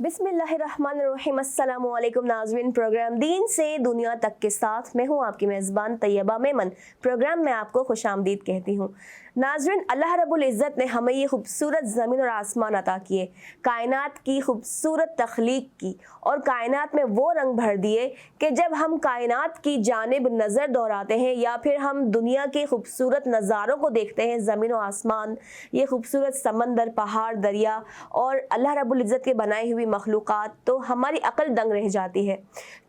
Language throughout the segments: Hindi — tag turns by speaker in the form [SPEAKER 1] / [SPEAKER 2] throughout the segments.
[SPEAKER 1] बिस्मिल्लाहिर्रहमानिर्रहीम। अस्सलामु अलैकुम नाज़रीन, प्रोग्राम दीन से दुनिया तक के साथ मैं हूँ आपकी मेज़बान तैयबा मेमन। प्रोग्राम में आपको खुशामदीद कहती हूँ। नाज़रीन, अल्लाह रब्बुल इज़्ज़त ने हमें ये खूबसूरत ज़मीन और आसमान अता किए, कायनात की खूबसूरत तख्लीक की और कायनात में वो रंग भर दिए कि जब हम कायनात की जानिब नज़र दौड़ाते हैं या फिर हम दुनिया के खूबसूरत नज़ारों को देखते हैं, ज़मीन और आसमान, ये खूबसूरत समंदर, पहाड़, दरिया और अल्लाह रब्बुल इज़्ज़त के बनाई हुई मखलूक़ात, तो हमारी अक्ल दंग रह जाती है।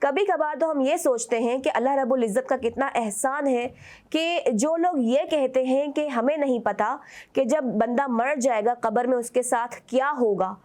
[SPEAKER 1] कभी कभार तो हम ये सोचते हैं कि अल्लाह रब्बुल इज़्ज़त का कितना एहसान है कि जो लोग ये कहते हैं कि हमें नहीं पता कि जब बंदा मर जाएगा कब्र में उसके साथ क्या होगा,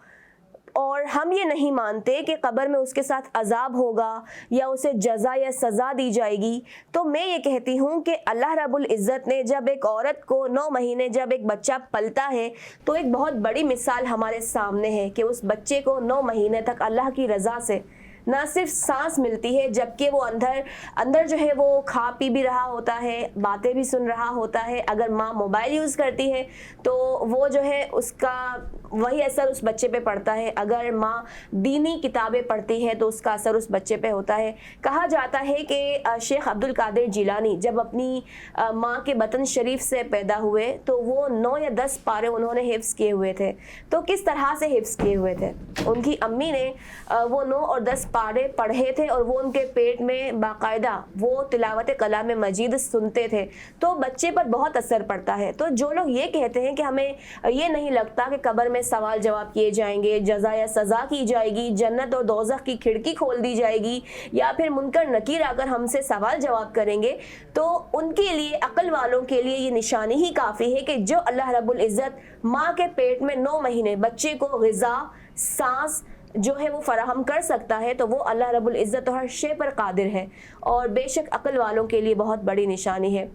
[SPEAKER 1] और हम ये नहीं मानते कि कब्र में उसके साथ अजाब होगा या उसे जज़ा या सज़ा दी जाएगी। तो मैं ये कहती हूँ कि अल्लाह रब्बुल इज़्ज़त ने जब एक औरत को 9 महीने जब एक बच्चा पलता है तो एक बहुत बड़ी मिसाल हमारे सामने है कि उस बच्चे को 9 महीने तक अल्लाह की रज़ा से ना सिर्फ सांस मिलती है, जबकि वो अंदर जो है वो खा पी भी रहा होता है, बातें भी सुन रहा होता है। अगर माँ मोबाइल यूज़ करती है तो वो जो है उसका वही असर उस बच्चे पे पड़ता है। अगर माँ दीनी किताबें पढ़ती है तो उसका असर उस बच्चे पे होता है। कहा जाता है कि शेख अब्दुल कादिर जिलानी जब अपनी माँ के बतन शरीफ से पैदा हुए तो वो 9 या 10 पारे उन्होंने हिफ्ज़ किए हुए थे। तो किस तरह से हिफ्ज़ किए हुए थे? उनकी अम्मी ने वो 9 और 10 पारे पढ़े थे और वो उनके पेट में बाकायदा वो तिलावत कलाम मजीद सुनते थे, तो बच्चे पर बहुत असर पड़ता है। तो जो लोग ये कहते हैं कि हमें ये नहीं लगता कि कब्र में सवाल जवाब किए जाएंगे, जज़ा या सज़ा की जाएगी, जन्नत और दोज़ख की खिड़की खोल दी जाएगी या फिर मुनकर नकीर आकर हमसे सवाल जवाब करेंगे, तो उनके लिए, अक्ल वालों के लिए ये निशानी ही काफ़ी है कि जो अल्लाह रब्बुल इज़्ज़त माँ के पेट में 9 महीने बच्चे को ग़िज़ा, सांस जो है वो फराहम कर सकता है, तो वो अल्लाह रब्बुल इज़्ज़त तो हर शे पर कादिर है और बेशक अक्ल वालों के लिए बहुत बड़ी निशानी है।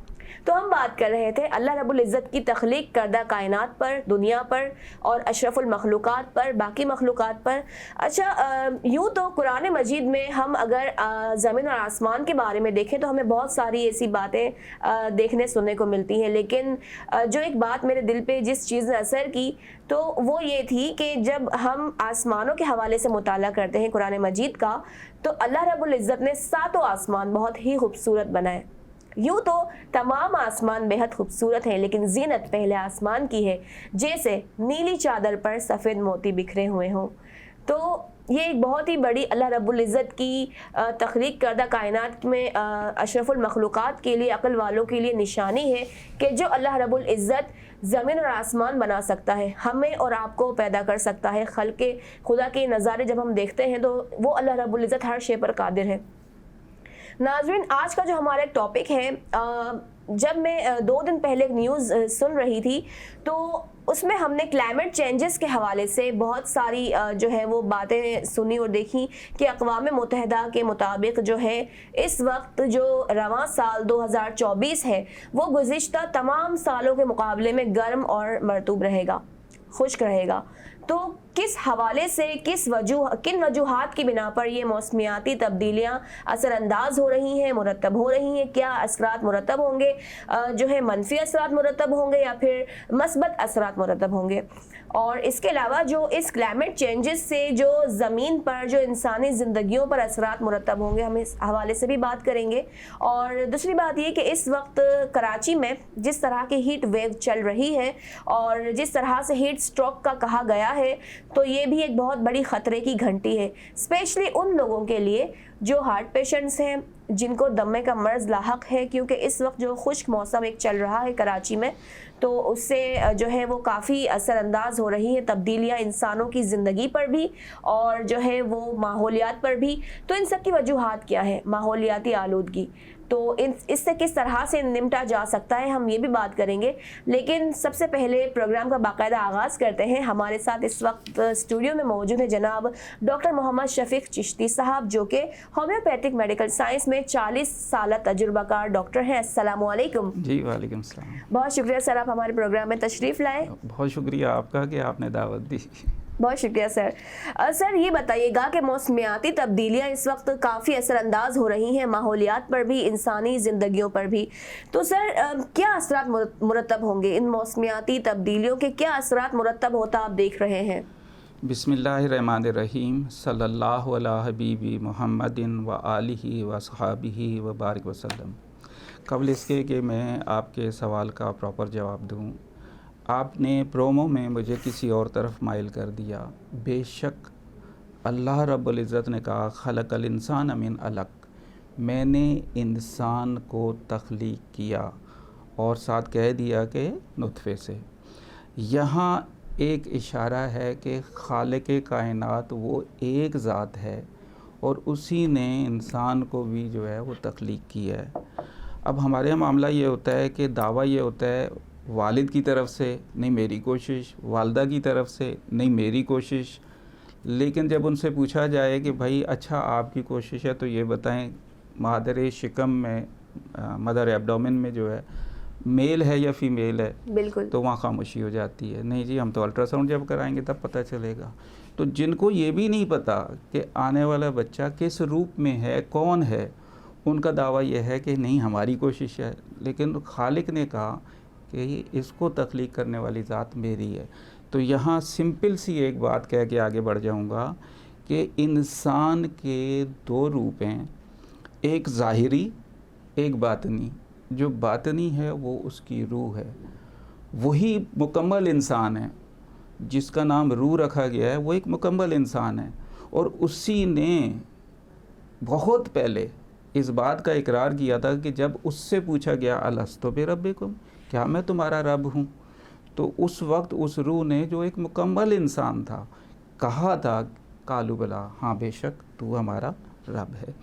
[SPEAKER 1] तो हम बात कर रहे थे अल्लाह रब्बुल इज़्ज़त की तख्लीक करदा कायनात पर, दुनिया पर और अशरफुल मखलूक़ात पर, बाकी मखलूक़ात पर। अच्छा, यूँ तो कुरान मजीद में हम अगर ज़मीन और आसमान के बारे में देखें तो हमें बहुत सारी ऐसी बातें देखने सुनने को मिलती हैं, लेकिन जो एक बात मेरे दिल पे जिस चीज़ ने असर की तो वो ये थी कि जब हम आसमानों के हवाले से मुताला करते हैं कुरान मजीद का, तो अल्लाह रब्बुल इज़्ज़त ने 7 आसमान बहुत ही खूबसूरत बनाए। यूँ तो तमाम आसमान बेहद खूबसूरत हैं, लेकिन ज़ीनत पहले आसमान की है, जैसे नीली चादर पर सफ़ेद मोती बिखरे हुए हों। तो ये एक बहुत ही बड़ी अल्लाह रब्बुल इज़्ज़त की तख्लीक करदा कायनात में अशरफुल मखलूक़ात के लिए, अक्ल वालों के लिए निशानी है कि जो अल्लाह रब्बुल इज़्ज़त ज़मीन और आसमान बना सकता है, हमें और आपको पैदा कर सकता है। खल्क़े खुदा के नज़ारे जब हम देखते हैं तो वो अल्लाह रब्बुल इज़्ज़त हर शे पर कादिर है। नाज़रीन, आज का जो हमारा एक टॉपिक है, जब मैं 2 दिन पहले एक न्यूज़ सुन रही थी तो उसमें हमने क्लाइमेट चेंजेस के हवाले से बहुत सारी जो है वो बातें सुनी और देखी कि अक़वाम मुत्तहिदा के मुताबिक जो है इस वक्त जो रवां साल 2024 है वो गुज़िश्ता तमाम सालों के मुकाबले में गर्म और मरतूब रहेगा, खुश्क रहेगा। तो किस हवाले से, किन वजूहात की बिना पर ये मौसमियाती तब्दीलियाँ असरअंदाज हो रही हैं, मुरतब हो रही हैं? क्या असरात मुरतब होंगे, जो है मनफी असरात मुरतब होंगे या फिर मस्बत असरात मुरतब होंगे? और इसके अलावा जो इस क्लाइमेट चेंजेस से जो ज़मीन पर, जो इंसानी ज़िंदगियों पर असरात मुरतब होंगे, हम इस हवाले से भी बात करेंगे। और दूसरी बात ये कि इस वक्त कराची में जिस तरह की हीट वेव चल रही है और जिस तरह से हीट स्ट्रोक का कहा गया है, तो ये भी एक बहुत बड़ी ख़तरे की घंटी है, स्पेशली उन लोगों के लिए जो हार्ट पेशेंट्स हैं, जिनको दमे का मर्ज़ लाहक है, क्योंकि इस वक्त जो खुश्क मौसम एक चल रहा है कराची में, तो उससे जो है वो काफ़ी असरअंदाज हो रही है तब्दीलियाँ इंसानों की ज़िंदगी पर भी और जो है वो माहौलियात पर भी। तो इन सब की वजूहात क्या है? माहौलियाती आलूदगी, तो इससे किस तरह से निपटा जा सकता है, हम ये भी बात करेंगे। लेकिन सबसे पहले प्रोग्राम का बाकायदा आगाज़ करते हैं। हमारे साथ इस वक्त स्टूडियो में मौजूद है जनाब डॉक्टर मोहम्मद शफीक चिश्ती साहब, जो कि होम्योपैथिक मेडिकल साइंस में 40 साल तजुर्बाकार डॉक्टर हैं। अस्सलामु अलैकुम।
[SPEAKER 2] जी वालेकुम सलाम।
[SPEAKER 1] बहुत शुक्रिया सर, आप हमारे प्रोग्राम में तशरीफ़ लाए।
[SPEAKER 2] बहुत शुक्रिया आपका कि आपने दावत दी।
[SPEAKER 1] बहुत शुक्रिया सर। सर ये बताइएगा कि मौसमियाती तब्दीलियाँ इस वक्त काफ़ी असरअंदाज हो रही हैं माहौलियात पर भी, इंसानी ज़िंदगियों पर भी। तो सर क्या असरात मुरतब होंगे इन मौसमियाती तब्दीलियों के, क्या असरात मुरतब होता आप देख रहे हैं?
[SPEAKER 2] बिस्मिल्लाहिर्रहमानिर्रहीम सल्लल्लाहु अला हबीबी मुहम्मदिन व आलिहि व सहाबिहि व बारिक वसल्लम। कबल इसके कि मैं आपके सवाल का प्रॉपर जवाब दूं, आपने प्रोमो में मुझे किसी और तरफ माइल कर दिया। बेशक अल्लाह रब्बुल इज़्ज़त ने कहा खलक़ल इंसान मिन अलक़, मैंने इंसान को तख्लीक किया, और साथ कह दिया कि नुत्फ़े से। यहाँ एक इशारा है कि खालिक़े कायनात वो एक ज़ात है और उसी ने इंसान को भी जो है वो तख्लीक की है। अब हमारे यहाँ मामला ये होता है कि दावा ये होता है वालिद की तरफ से, नहीं मेरी कोशिश, वालदा की तरफ से, नहीं मेरी कोशिश। लेकिन जब उनसे पूछा जाए कि भाई अच्छा आपकी कोशिश है तो ये बताएं मादर शिकम में, मदर एब्डोमेन में जो है मेल है या फीमेल है,
[SPEAKER 1] बिल्कुल,
[SPEAKER 2] तो वहाँ खामोशी हो जाती है। नहीं जी, हम तो अल्ट्रासाउंड जब कराएंगे तब पता चलेगा। तो जिनको ये भी नहीं पता कि आने वाला बच्चा किस रूप में है, कौन है, उनका दावा यह है कि नहीं हमारी कोशिश है। लेकिन खालिक ने कहा कि इसको तख्लीक करने वाली ज़ात मेरी है। तो यहाँ सिंपल सी एक बात कह के आगे बढ़ जाऊँगा कि इंसान के दो रूप हैं, एक ज़ाहिरी, एक बातनी। जो बातनी है वो उसकी रूह है, वही मुकम्मल इंसान है। जिसका नाम रूह रखा गया है वो एक मुकम्मल इंसान है। और उसी ने बहुत पहले इस बात का इकरार किया था कि जब उससे पूछा गया अलस्तु बिरब्बिकुम, क्या मैं तुम्हारा रब हूँ, तो उस वक्त उस रूह ने जो एक मुकम्मल इंसान था कहा था कालू बला, हाँ बेशक तू हमारा रब है।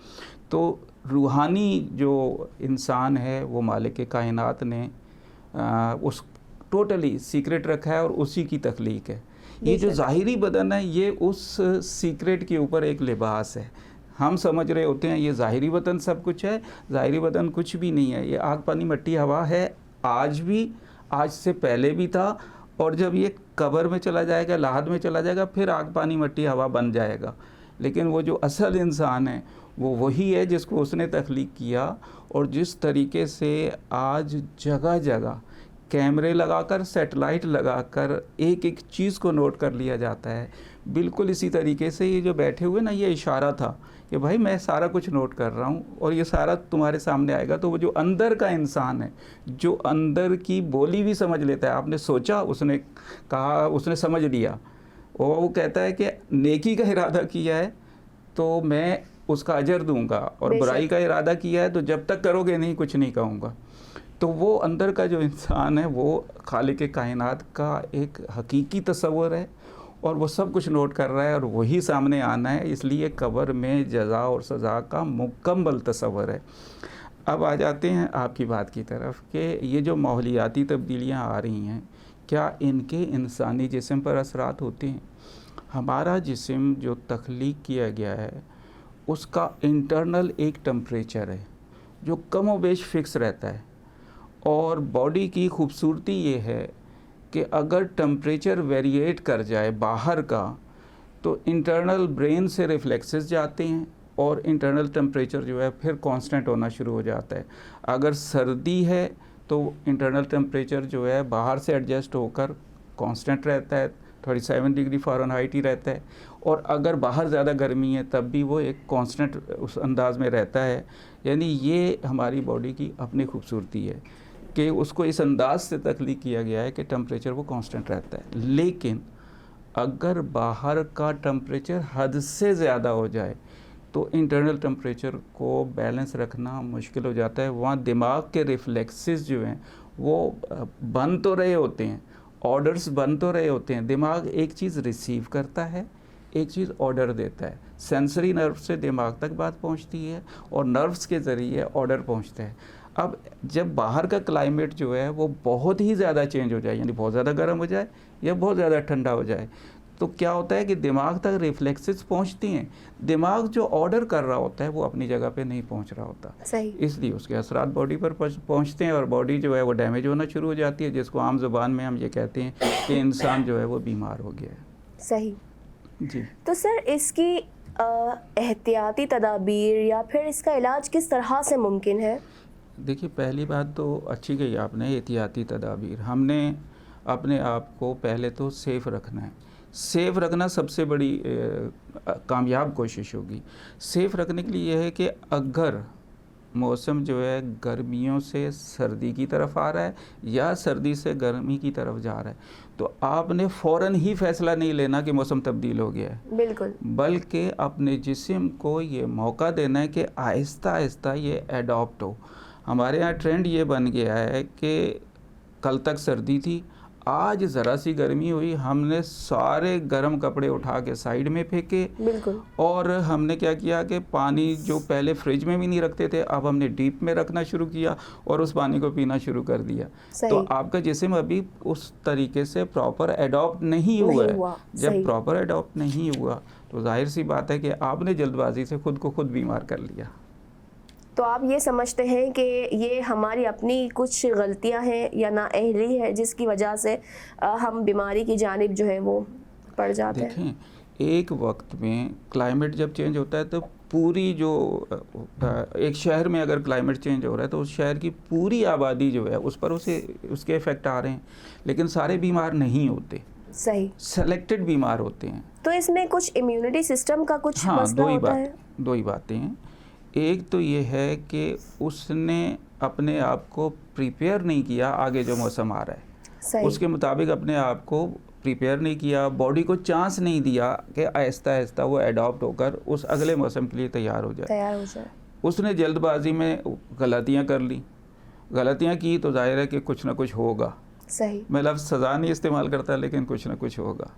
[SPEAKER 2] तो रूहानी जो इंसान है वो मालिक कायनात ने उस टोटली सीक्रेट रखा है और उसी की तख्लीक है। ये जो ज़ाहिरी बदन है ये उस सीक्रेट के ऊपर एक लिबास है। हम समझ रहे होते हैं ये ज़ाहिरी बदन सब कुछ है, ज़ाहिरी बदन कुछ भी नहीं है। ये आग पानी मट्टी हवा है, आज भी, आज से पहले भी था, और जब ये कब्र में चला जाएगा, लाहद में चला जाएगा, फिर आग पानी मट्टी हवा बन जाएगा। लेकिन वो जो असल इंसान है वो वही है जिसको उसने तख्लीक किया। और जिस तरीके से आज जगह जगह कैमरे लगाकर, सैटेलाइट लगाकर एक एक चीज़ को नोट कर लिया जाता है, बिल्कुल इसी तरीके से ये जो बैठे हुए ना, ये इशारा था कि भाई मैं सारा कुछ नोट कर रहा हूँ और ये सारा तुम्हारे सामने आएगा। तो वो जो अंदर का इंसान है, जो अंदर की बोली भी समझ लेता है, आपने सोचा, उसने कहा, उसने समझ लिया, और वो कहता है कि नेकी का इरादा किया है तो मैं उसका अजर दूंगा, और बुराई का इरादा किया है तो जब तक करोगे नहीं कुछ नहीं कहूँगा। तो वो अंदर का जो इंसान है वो खालिक कायनात का एक हकीकी तस्वर है और वो सब कुछ नोट कर रहा है और वही सामने आना है। इसलिए कब्र में जज़ा और सज़ा का मुकम्मल तस्वर है। अब आ जाते हैं आपकी बात की तरफ कि ये जो माहौलियाती तब्दीलियाँ आ रही हैं, क्या इनके इंसानी जिस्म पर असरात होते हैं? हमारा जिस्म जो तख्लीक किया गया है उसका इंटरनल एक टेम्परेचर है जो कम व बेश फिक्स रहता है। और बॉडी की खूबसूरती ये है कि अगर टेम्परेचर वेरिएट कर जाए बाहर का, तो इंटरनल ब्रेन से रिफ्लेक्सेस जाते हैं और इंटरनल टेम्परेचर जो है फिर कांस्टेंट होना शुरू हो जाता है। अगर सर्दी है तो इंटरनल टेम्परेचर जो है बाहर से एडजस्ट होकर कांस्टेंट रहता है, 37 डिग्री फ़ारेनहाइट ही रहता है। और अगर बाहर ज़्यादा गर्मी है तब भी वो एक कांस्टेंट उस अंदाज में रहता है। यानी ये हमारी बॉडी की अपनी खूबसूरती है कि उसको इस अंदाज से तख्लीक किया गया है कि टेम्परेचर वो कांस्टेंट रहता है। लेकिन अगर बाहर का टेम्परेचर हद से ज़्यादा हो जाए तो इंटरनल टेम्परेचर को बैलेंस रखना मुश्किल हो जाता है। वहाँ दिमाग के रिफ्लेक्सेस जो हैं वो बन तो रहे होते हैं, ऑर्डर्स बन तो रहे होते हैं। दिमाग एक चीज़ रिसीव करता है, एक चीज़ ऑर्डर देता है। सेंसरी नर्व से दिमाग तक बात पहुंचती है और नर्व्स के ज़रिए ऑर्डर पहुंचता है। अब जब बाहर का क्लाइमेट जो है वो बहुत ही ज़्यादा चेंज हो जाए, यानी बहुत ज़्यादा गर्म हो जाए या बहुत ज़्यादा ठंडा हो जाए, तो क्या होता है कि दिमाग तक रिफ्लेक्सेस पहुंचती हैं। दिमाग जो ऑर्डर कर रहा होता है वो अपनी जगह पे नहीं पहुंच रहा होता,
[SPEAKER 1] सही।
[SPEAKER 2] इसलिए उसके असरात बॉडी पर पहुंचते हैं और बॉडी जो है वो डैमेज होना शुरू हो जाती है, जिसको आम ज़ुबान में हम ये कहते हैं कि इंसान जो है वो बीमार हो गया है।
[SPEAKER 1] सही
[SPEAKER 2] जी।
[SPEAKER 1] तो सर इसकी एहतियाती तदाबीर या फिर इसका इलाज किस तरह से मुमकिन है?
[SPEAKER 2] देखिए, पहली बात तो अच्छी कही आपने, एहतियाती तदाबीर। हमने अपने आप को पहले तो सेफ़ रखना है। सेफ़ रखना सबसे बड़ी कामयाब कोशिश होगी। सेफ़ रखने के लिए यह है कि अगर मौसम जो है गर्मियों से सर्दी की तरफ आ रहा है या सर्दी से गर्मी की तरफ जा रहा है, तो आपने फ़ौरन ही फ़ैसला नहीं लेना कि मौसम तब्दील हो गया है,
[SPEAKER 1] बिल्कुल।
[SPEAKER 2] बल्कि अपने जिस्म को ये मौका देना है कि आहिस्ता आहिस्ता ये एडॉप्ट हो। हमारे यहाँ ट्रेंड ये बन गया है कि कल तक सर्दी थी, आज ज़रा सी गर्मी हुई, हमने सारे गर्म कपड़े उठा के साइड में फेंके,
[SPEAKER 1] बिल्कुल।
[SPEAKER 2] और हमने क्या किया कि पानी जो पहले फ्रिज में भी नहीं रखते थे, अब हमने डीप में रखना शुरू किया और उस पानी को पीना शुरू कर दिया।
[SPEAKER 1] सही।
[SPEAKER 2] तो आपका जिस्म अभी उस तरीके से प्रॉपर एडॉप्ट नहीं हुआ है। जब प्रॉपर एडॉप्ट नहीं हुआ तो जाहिर सी बात है कि आपने जल्दबाजी से खुद को खुद बीमार कर लिया।
[SPEAKER 1] तो आप ये समझते हैं कि ये हमारी अपनी कुछ गलतियां हैं या नाअहली है जिसकी वजह से हम बीमारी की जानिब जो है वो पड़ जाते हैं?
[SPEAKER 2] देखें, एक वक्त में क्लाइमेट जब चेंज होता है तो पूरी जो एक शहर में अगर क्लाइमेट चेंज हो रहा है तो उस शहर की पूरी आबादी जो है उस पर उसके इफ़ेक्ट आ रहे हैं, लेकिन सारे बीमार नहीं होते,
[SPEAKER 1] सही,
[SPEAKER 2] सेलेक्टेड बीमार होते हैं।
[SPEAKER 1] तो इसमें कुछ इम्यूनिटी सिस्टम का कुछ मसला होता है?
[SPEAKER 2] दो ही बातें हैं। एक तो ये है कि उसने अपने आप को प्रिपेयर नहीं किया आगे जो मौसम आ रहा है,
[SPEAKER 1] सही।
[SPEAKER 2] उसके मुताबिक अपने आप को प्रिपेयर नहीं किया, बॉडी को चांस नहीं दिया कि आहिस्ता आहिस्ता वो एडॉप्ट होकर उस अगले मौसम के लिए तैयार हो जाए। उसने जल्दबाजी में गलतियाँ कर ली, गलतियाँ की तो जाहिर है कि कुछ ना कुछ होगा।
[SPEAKER 1] सही।
[SPEAKER 2] मैं लफ्ज़ सज़ा नहीं इस्तेमाल करता, लेकिन कुछ ना कुछ होगा।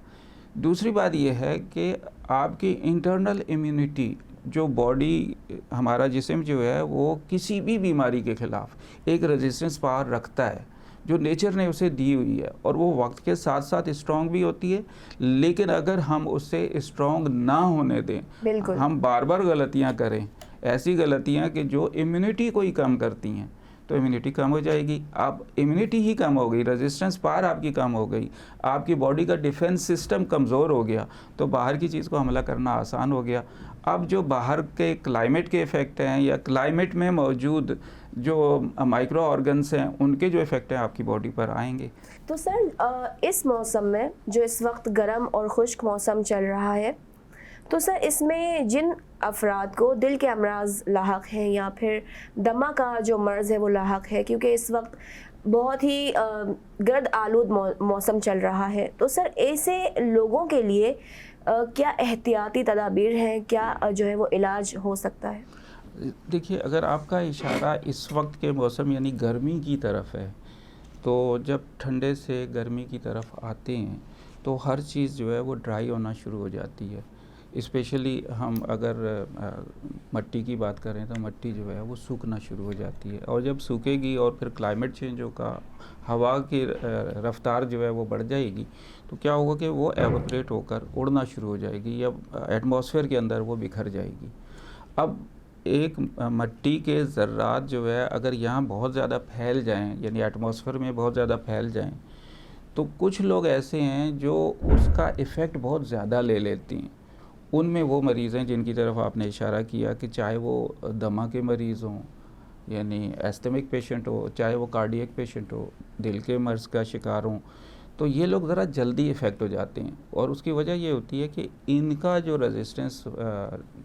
[SPEAKER 2] दूसरी बात यह है कि आपकी इंटरनल इम्यूनिटी, जो बॉडी, हमारा जिस्म जो है वो किसी भी बीमारी के ख़िलाफ़ एक रेजिस्टेंस पावर रखता है जो नेचर ने उसे दी हुई है, और वो वक्त के साथ साथ स्ट्रॉन्ग भी होती है। लेकिन अगर हम उससे स्ट्रॉन्ग ना होने दें, हम बार बार गलतियां करें, ऐसी गलतियां कि जो इम्यूनिटी को ही कम करती हैं, तो इम्यूनिटी कम हो जाएगी। अब इम्यूनिटी ही कम हो गई, रेजिस्टेंस पावर आपकी कम हो गई, आपकी बॉडी का डिफेंस सिस्टम कमज़ोर हो गया, तो बाहर की चीज़ को हमला करना आसान हो गया। अब जो बाहर के क्लाइमेट के इफ़ेक्ट हैं या क्लाइमेट में मौजूद जो माइक्रो ऑर्गन्स हैं, उनके जो इफ़ेक्ट हैं आपकी बॉडी पर आएंगे।
[SPEAKER 1] तो सर, इस मौसम में जो इस वक्त गर्म और खुश्क मौसम चल रहा है, तो सर इसमें जिन अफराद को दिल के अमराज लाहक हैं या फिर दमा का जो मर्ज़ है वो लाहक है, क्योंकि इस वक्त बहुत ही गर्द आलूद मौसम चल रहा है, तो सर ऐसे लोगों के लिए क्या एहतियाती तदाबीर हैं, क्या जो है वो इलाज हो सकता है?
[SPEAKER 2] देखिए, अगर आपका इशारा इस वक्त के मौसम यानी गर्मी की तरफ है, तो जब ठंडे से गर्मी की तरफ आते हैं तो हर चीज़ जो है वो ड्राई होना शुरू हो जाती है। स्पेशली हम अगर मट्टी की बात करें तो मट्टी जो है वो सूखना शुरू हो जाती है, और जब सूखेगी और फिर क्लाइमेट चेंज होगा, हवा की रफ्तार जो है वो बढ़ जाएगी, तो क्या होगा कि वो एवोपरेट होकर उड़ना शुरू हो जाएगी या एटमॉस्फेयर के अंदर वो बिखर जाएगी। अब एक मट्टी के ज़र्रात जो है अगर यहाँ बहुत ज़्यादा फैल जाएं, यानी एटमॉस्फेयर में बहुत ज़्यादा फैल जाएं, तो कुछ लोग ऐसे हैं जो उसका इफ़ेक्ट बहुत ज़्यादा ले लेती हैं। उनमें वो मरीज़ हैं जिनकी तरफ आपने इशारा किया कि चाहे वो दमा के मरीज़ हों, यानी एस्थमिक पेशेंट हो, चाहे वो कार्डियक पेशेंट हो, दिल के मर्ज़ का शिकार हों, तो ये लोग ज़रा जल्दी इफ़ेक्ट हो जाते हैं। और उसकी वजह ये होती है कि इनका जो रेजिस्टेंस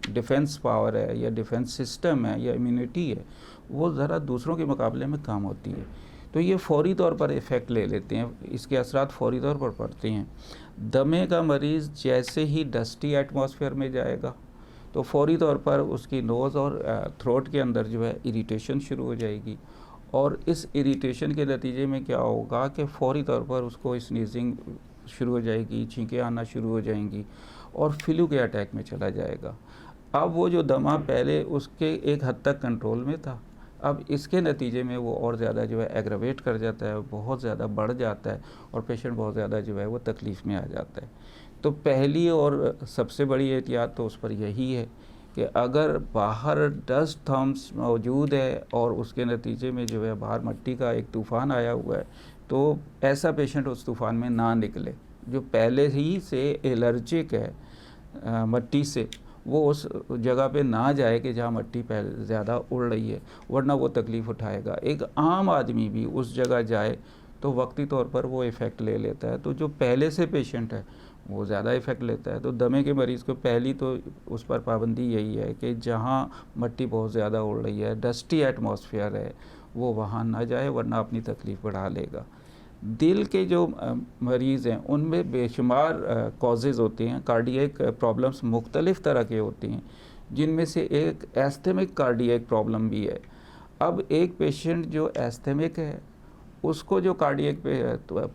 [SPEAKER 2] डिफेंस पावर है या डिफेंस सिस्टम है या इम्यूनिटी है, वो ज़रा दूसरों के मुकाबले में कम होती है, तो ये फ़ौरी तौर पर इफ़ेक्ट ले लेते हैं, इसके असरात फ़ौरी तौर पर पड़ते हैं। दमे का मरीज़ जैसे ही डस्टी एटमॉस्फेयर में जाएगा तो फ़ौरी तौर पर उसकी नोज़ और थ्रोट के अंदर जो है इरिटेशन शुरू हो जाएगी, और इस इरिटेशन के नतीजे में क्या होगा कि फ़ौरी तौर पर उसको स्नीजिंग शुरू हो जाएगी, छींकें आना शुरू हो जाएंगी और फ्लू के अटैक में चला जाएगा। अब वो जो दमा पहले उसके एक हद तक कंट्रोल में था, अब इसके नतीजे में वो और ज़्यादा जो है एग्रवेट कर जाता है, बहुत ज़्यादा बढ़ जाता है और पेशेंट बहुत ज़्यादा जो है वो तकलीफ़ में आ जाता है। तो पहली और सबसे बड़ी एहतियात तो उस पर यही है कि अगर बाहर डस्ट थर्म्स मौजूद है और उसके नतीजे में जो है बाहर मट्टी का एक तूफ़ान आया हुआ है, तो ऐसा पेशेंट उस तूफ़ान में ना निकले। जो पहले ही से एलर्जिक है मट्टी से, वो उस जगह पे ना जाए कि जहाँ मट्टी ज़्यादा उड़ रही है, वरना वो तकलीफ़ उठाएगा। एक आम आदमी भी उस जगह जाए तो वक्ती तौर पर वो इफ़ेक्ट ले लेता है। तो जो पहले से पेशेंट है वो ज़्यादा इफ़ेक्ट लेता है। तो दमे के मरीज़ को पहली तो उस पर पाबंदी यही है कि जहाँ मट्टी बहुत ज़्यादा उड़ रही है, डस्टी एटमॉस्फेयर है, वो वहाँ ना जाए, वरना अपनी तकलीफ़ बढ़ा लेगा। दिल के जो मरीज़ हैं उनमें बेशुमार कॉजेज़ होते हैं, कार्डियक प्रॉब्लम्स मुख्तलिफ़ तरह के होती हैं, जिनमें से एक एस्थेमिक कार्डियक प्रॉब्लम भी है। अब एक पेशेंट जो एस्थेमिक है उसको जो कार्डियक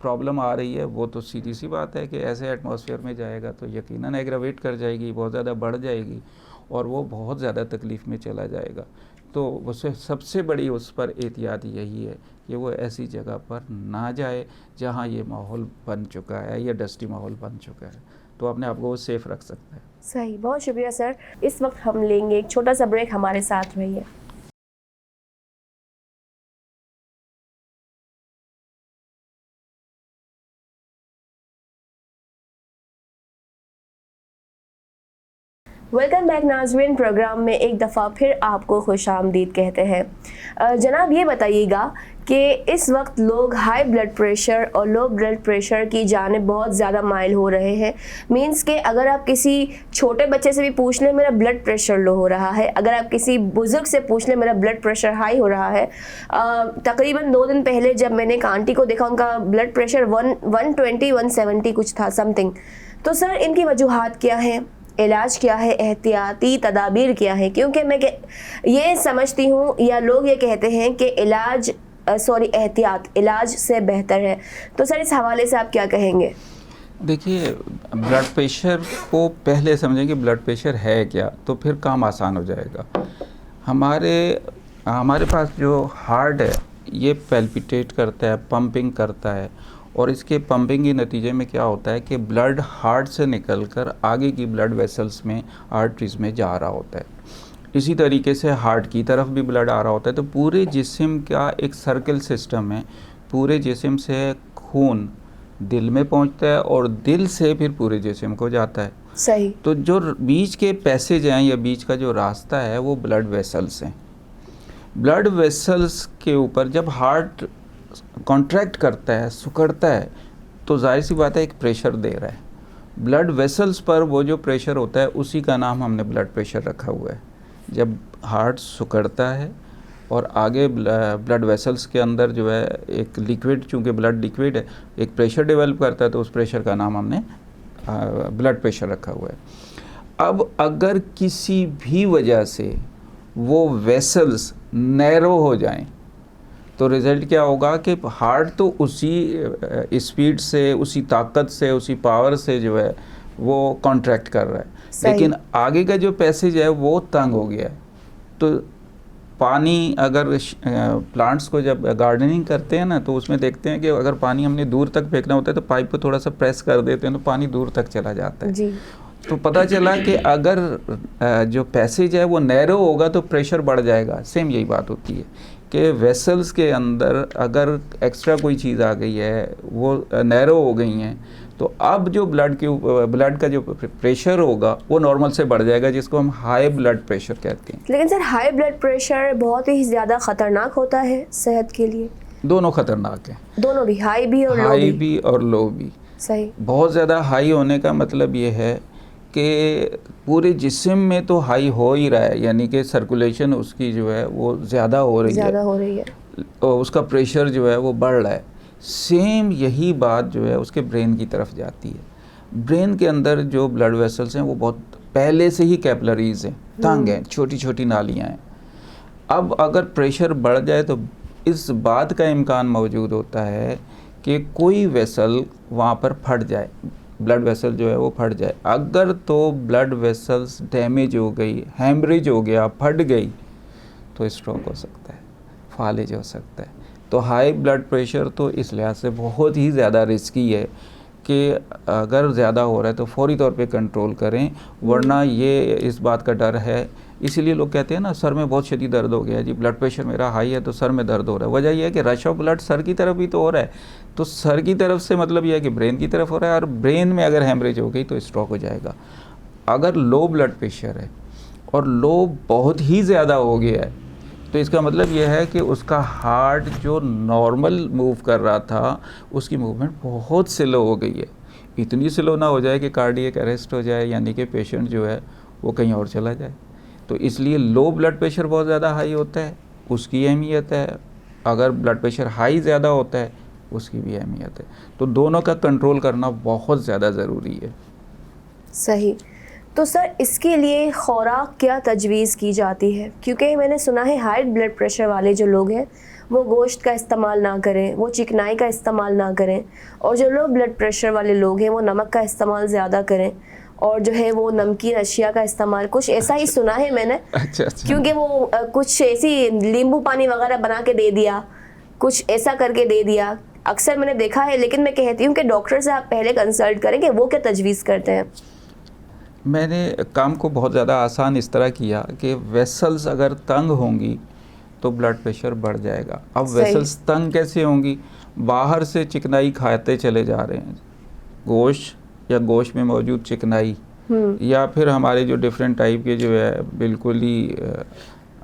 [SPEAKER 2] प्रॉब्लम आ रही है, वो तो सीधी सी बात है कि ऐसे एटमॉस्फेयर में जाएगा तो यकीनन एग्रावेट कर जाएगी, बहुत ज़्यादा बढ़ जाएगी और वो बहुत ज़्यादा तकलीफ़ में चला जाएगा। तो उससे सबसे बड़ी उस पर एहतियात यही है कि वो ऐसी जगह पर ना जाए जहाँ ये माहौल बन चुका है या डस्टी माहौल बन चुका है, तो अपने आप को वो सेफ़ रख सकता है।
[SPEAKER 1] सही, बहुत शुक्रिया सर। इस वक्त हम लेंगे एक छोटा सा ब्रेक, हमारे साथ रहिए। वेलकम बैक नाज़रीन, प्रोग्राम में एक दफ़ा फिर आपको खुशामदीद कहते हैं। जनाब ये बताइएगा कि इस वक्त लोग हाई ब्लड प्रेशर और लो ब्लड प्रेशर की जानिब बहुत ज़्यादा माइल हो रहे हैं। मींस के अगर आप किसी छोटे बच्चे से भी पूछ लें मेरा ब्लड प्रेशर लो हो रहा है, अगर आप किसी बुज़ुर्ग से पूछ लें मेरा ब्लड प्रेशर हाई हो रहा है। तकरीबन 2 दिन पहले जब मैंने एक आंटी को देखा, उनका ब्लड प्रेशर 120-170 कुछ था समथिंग। तो सर इनकी वजूहात क्या हैं, इलाज क्या है, एहतियाती तदाबीर क्या है? क्योंकि मैं ये समझती हूँ या लोग ये कहते हैं कि एहतियात इलाज से बेहतर है। तो सर इस हवाले से आप क्या कहेंगे?
[SPEAKER 2] देखिए, ब्लड प्रेशर को पहले समझें कि ब्लड प्रेशर है क्या, तो फिर काम आसान हो जाएगा। हमारे पास जो हार्ट है ये पैल्पिटेट करता है, पंपिंग करता है, और इसके पंपिंग के नतीजे में क्या होता है कि ब्लड हार्ट से निकलकर आगे की ब्लड वेसल्स में, आर्टरीज में जा रहा होता है। इसी तरीके से हार्ट की तरफ भी ब्लड आ रहा होता है। तो पूरे जिस्म का एक सर्कल सिस्टम है, पूरे जिस्म से खून दिल में पहुंचता है और दिल से फिर पूरे जिस्म को जाता है।
[SPEAKER 1] सही।
[SPEAKER 2] तो जो बीच के पैसेज हैं या बीच का जो रास्ता है वो ब्लड वेसल्स हैं। ब्लड वेसल्स के ऊपर जब हार्ट कॉन्ट्रैक्ट करता है, सिकुड़ता है, तो जाहिर सी बात है एक प्रेशर दे रहा है। ब्लड वेसल्स पर वो जो प्रेशर होता है उसी का नाम हमने ब्लड प्रेशर रखा हुआ है। जब हार्ट सिकुड़ता है और आगे ब्लड वेसल्स के अंदर जो है एक लिक्विड, चूँकि ब्लड लिक्विड है, एक प्रेशर डेवलप करता है, तो उस प्रेशर का नाम हमने ब्लड प्रेशर रखा हुआ है। अब अगर किसी भी वजह से वो वेसल्स नैरो हो जाएं तो रिज़ल्ट क्या होगा कि हार्ट तो उसी स्पीड से, उसी ताकत से, उसी पावर से जो है वो कॉन्ट्रैक्ट कर रहा है, लेकिन आगे का जो पैसेज है वो तंग हो गया है। तो पानी, अगर प्लांट्स को जब गार्डनिंग करते हैं ना, तो उसमें देखते हैं कि अगर पानी हमने दूर तक फेंकना होता है तो पाइप को थोड़ा सा प्रेस कर देते हैं तो पानी दूर तक चला जाता है जी। तो पता चला कि अगर जो पैसेज है वो नैरो होगा तो प्रेशर बढ़ जाएगा। सेम यही बात होती है कि वेसल्स के अंदर अगर एक्स्ट्रा कोई चीज़ आ गई है, वो नैरो हो गई हैं, तो अब जो ब्लड का जो प्रेशर होगा वो नॉर्मल से बढ़ जाएगा, जिसको हम हाई ब्लड प्रेशर कहते हैं।
[SPEAKER 1] लेकिन सर हाई ब्लड प्रेशर बहुत ही ज़्यादा ख़तरनाक होता है सेहत के लिए?
[SPEAKER 2] दोनों ख़तरनाक हैं,
[SPEAKER 1] दोनों भी, हाई भी और
[SPEAKER 2] हाई भी और लो भी।
[SPEAKER 1] सही। बहुत
[SPEAKER 2] ज़्यादा हाई होने का मतलब ये है कि पूरे जिस्म में तो हाई हो ही रहा है, यानी कि सर्कुलेशन उसकी जो है वो ज़्यादा हो रही है और उसका प्रेशर जो है वो बढ़ रहा है। सेम यही बात जो है उसके ब्रेन की तरफ जाती है। ब्रेन के अंदर जो ब्लड वेसल्स हैं वो बहुत पहले से ही कैपिलरीज हैं, तंग हैं, छोटी छोटी नालियाँ हैं। अब अगर प्रेशर बढ़ जाए तो इस बात का इम्कान मौजूद होता है कि कोई वेसल वहाँ पर फट जाए, ब्लड वेसल जो है वो फट जाए। अगर तो ब्लड वेसल्स डैमेज हो गई, हैमरेज हो गया, फट गई, तो स्ट्रोक हो सकता है, फालिज हो सकता है। तो हाई ब्लड प्रेशर तो इस लिहाज से बहुत ही ज़्यादा रिस्की है कि अगर ज़्यादा हो रहा है तो फौरी तौर पे कंट्रोल करें, वरना ये इस बात का डर है। इसीलिए लोग कहते हैं ना, सर में बहुत शदीद दर्द हो गया जी, ब्लड प्रेशर मेरा हाई है तो सर में दर्द हो रहा है। वजह यह है कि रश ऑफ ब्लड सर की तरफ भी तो हो रहा है, तो सर की तरफ से मतलब यह है कि ब्रेन की तरफ हो रहा है, और ब्रेन में अगर हैमरेज हो गई तो स्ट्रोक हो जाएगा। अगर लो ब्लड प्रेशर है और लो बहुत ही ज़्यादा हो गया है तो इसका मतलब यह है कि उसका हार्ट जो नॉर्मल मूव कर रहा था उसकी मूवमेंट बहुत स्लो हो गई है। इतनी स्लो ना हो जाए कि कार्डियक अरेस्ट हो जाए, यानी कि पेशेंट जो है वो कहीं और चला जाए। तो इसलिए लो ब्लड प्रेशर बहुत ज़्यादा हाई होता है, उसकी अहमियत है। अगर ब्लड प्रेशर हाई ज़्यादा होता है उसकी भी अहमियत है। तो दोनों का कंट्रोल करना बहुत ज़्यादा ज़रूरी है।
[SPEAKER 1] सही। तो सर इसके लिए खुराक क्या तजवीज़ की जाती है? क्योंकि मैंने सुना है हाई ब्लड प्रेशर वाले जो लोग हैं वो गोश्त का इस्तेमाल ना करें, वो चिकनाई का इस्तेमाल ना करें, और जो लो ब्लड प्रेशर वाले लोग हैं वो नमक का इस्तेमाल ज़्यादा करें, और जो है वो नमकीन अशिया का इस्तेमाल, कुछ ऐसा ही सुना है मैंने।
[SPEAKER 2] अच्छा।
[SPEAKER 1] क्योंकि वो कुछ ऐसी नींबू पानी वगैरह बना के दे दिया, कुछ ऐसा करके दे दिया, अक्सर मैंने देखा है। लेकिन मैं कहती हूँ कि डॉक्टर से आप पहले कंसल्ट करें कि वो क्या तजवीज़ करते हैं।
[SPEAKER 2] मैंने काम को बहुत ज़्यादा आसान इस तरह किया कि वेसल्स अगर तंग होंगी तो ब्लड प्रेशर बढ़ जाएगा। अब
[SPEAKER 1] सही।
[SPEAKER 2] वेसल्स तंग कैसे होंगी? बाहर से चिकनाई खाते चले जा रहे हैं, गोश्त या गोश्त में मौजूद चिकनाई, या फिर हमारे जो डिफरेंट टाइप के जो है बिल्कुल ही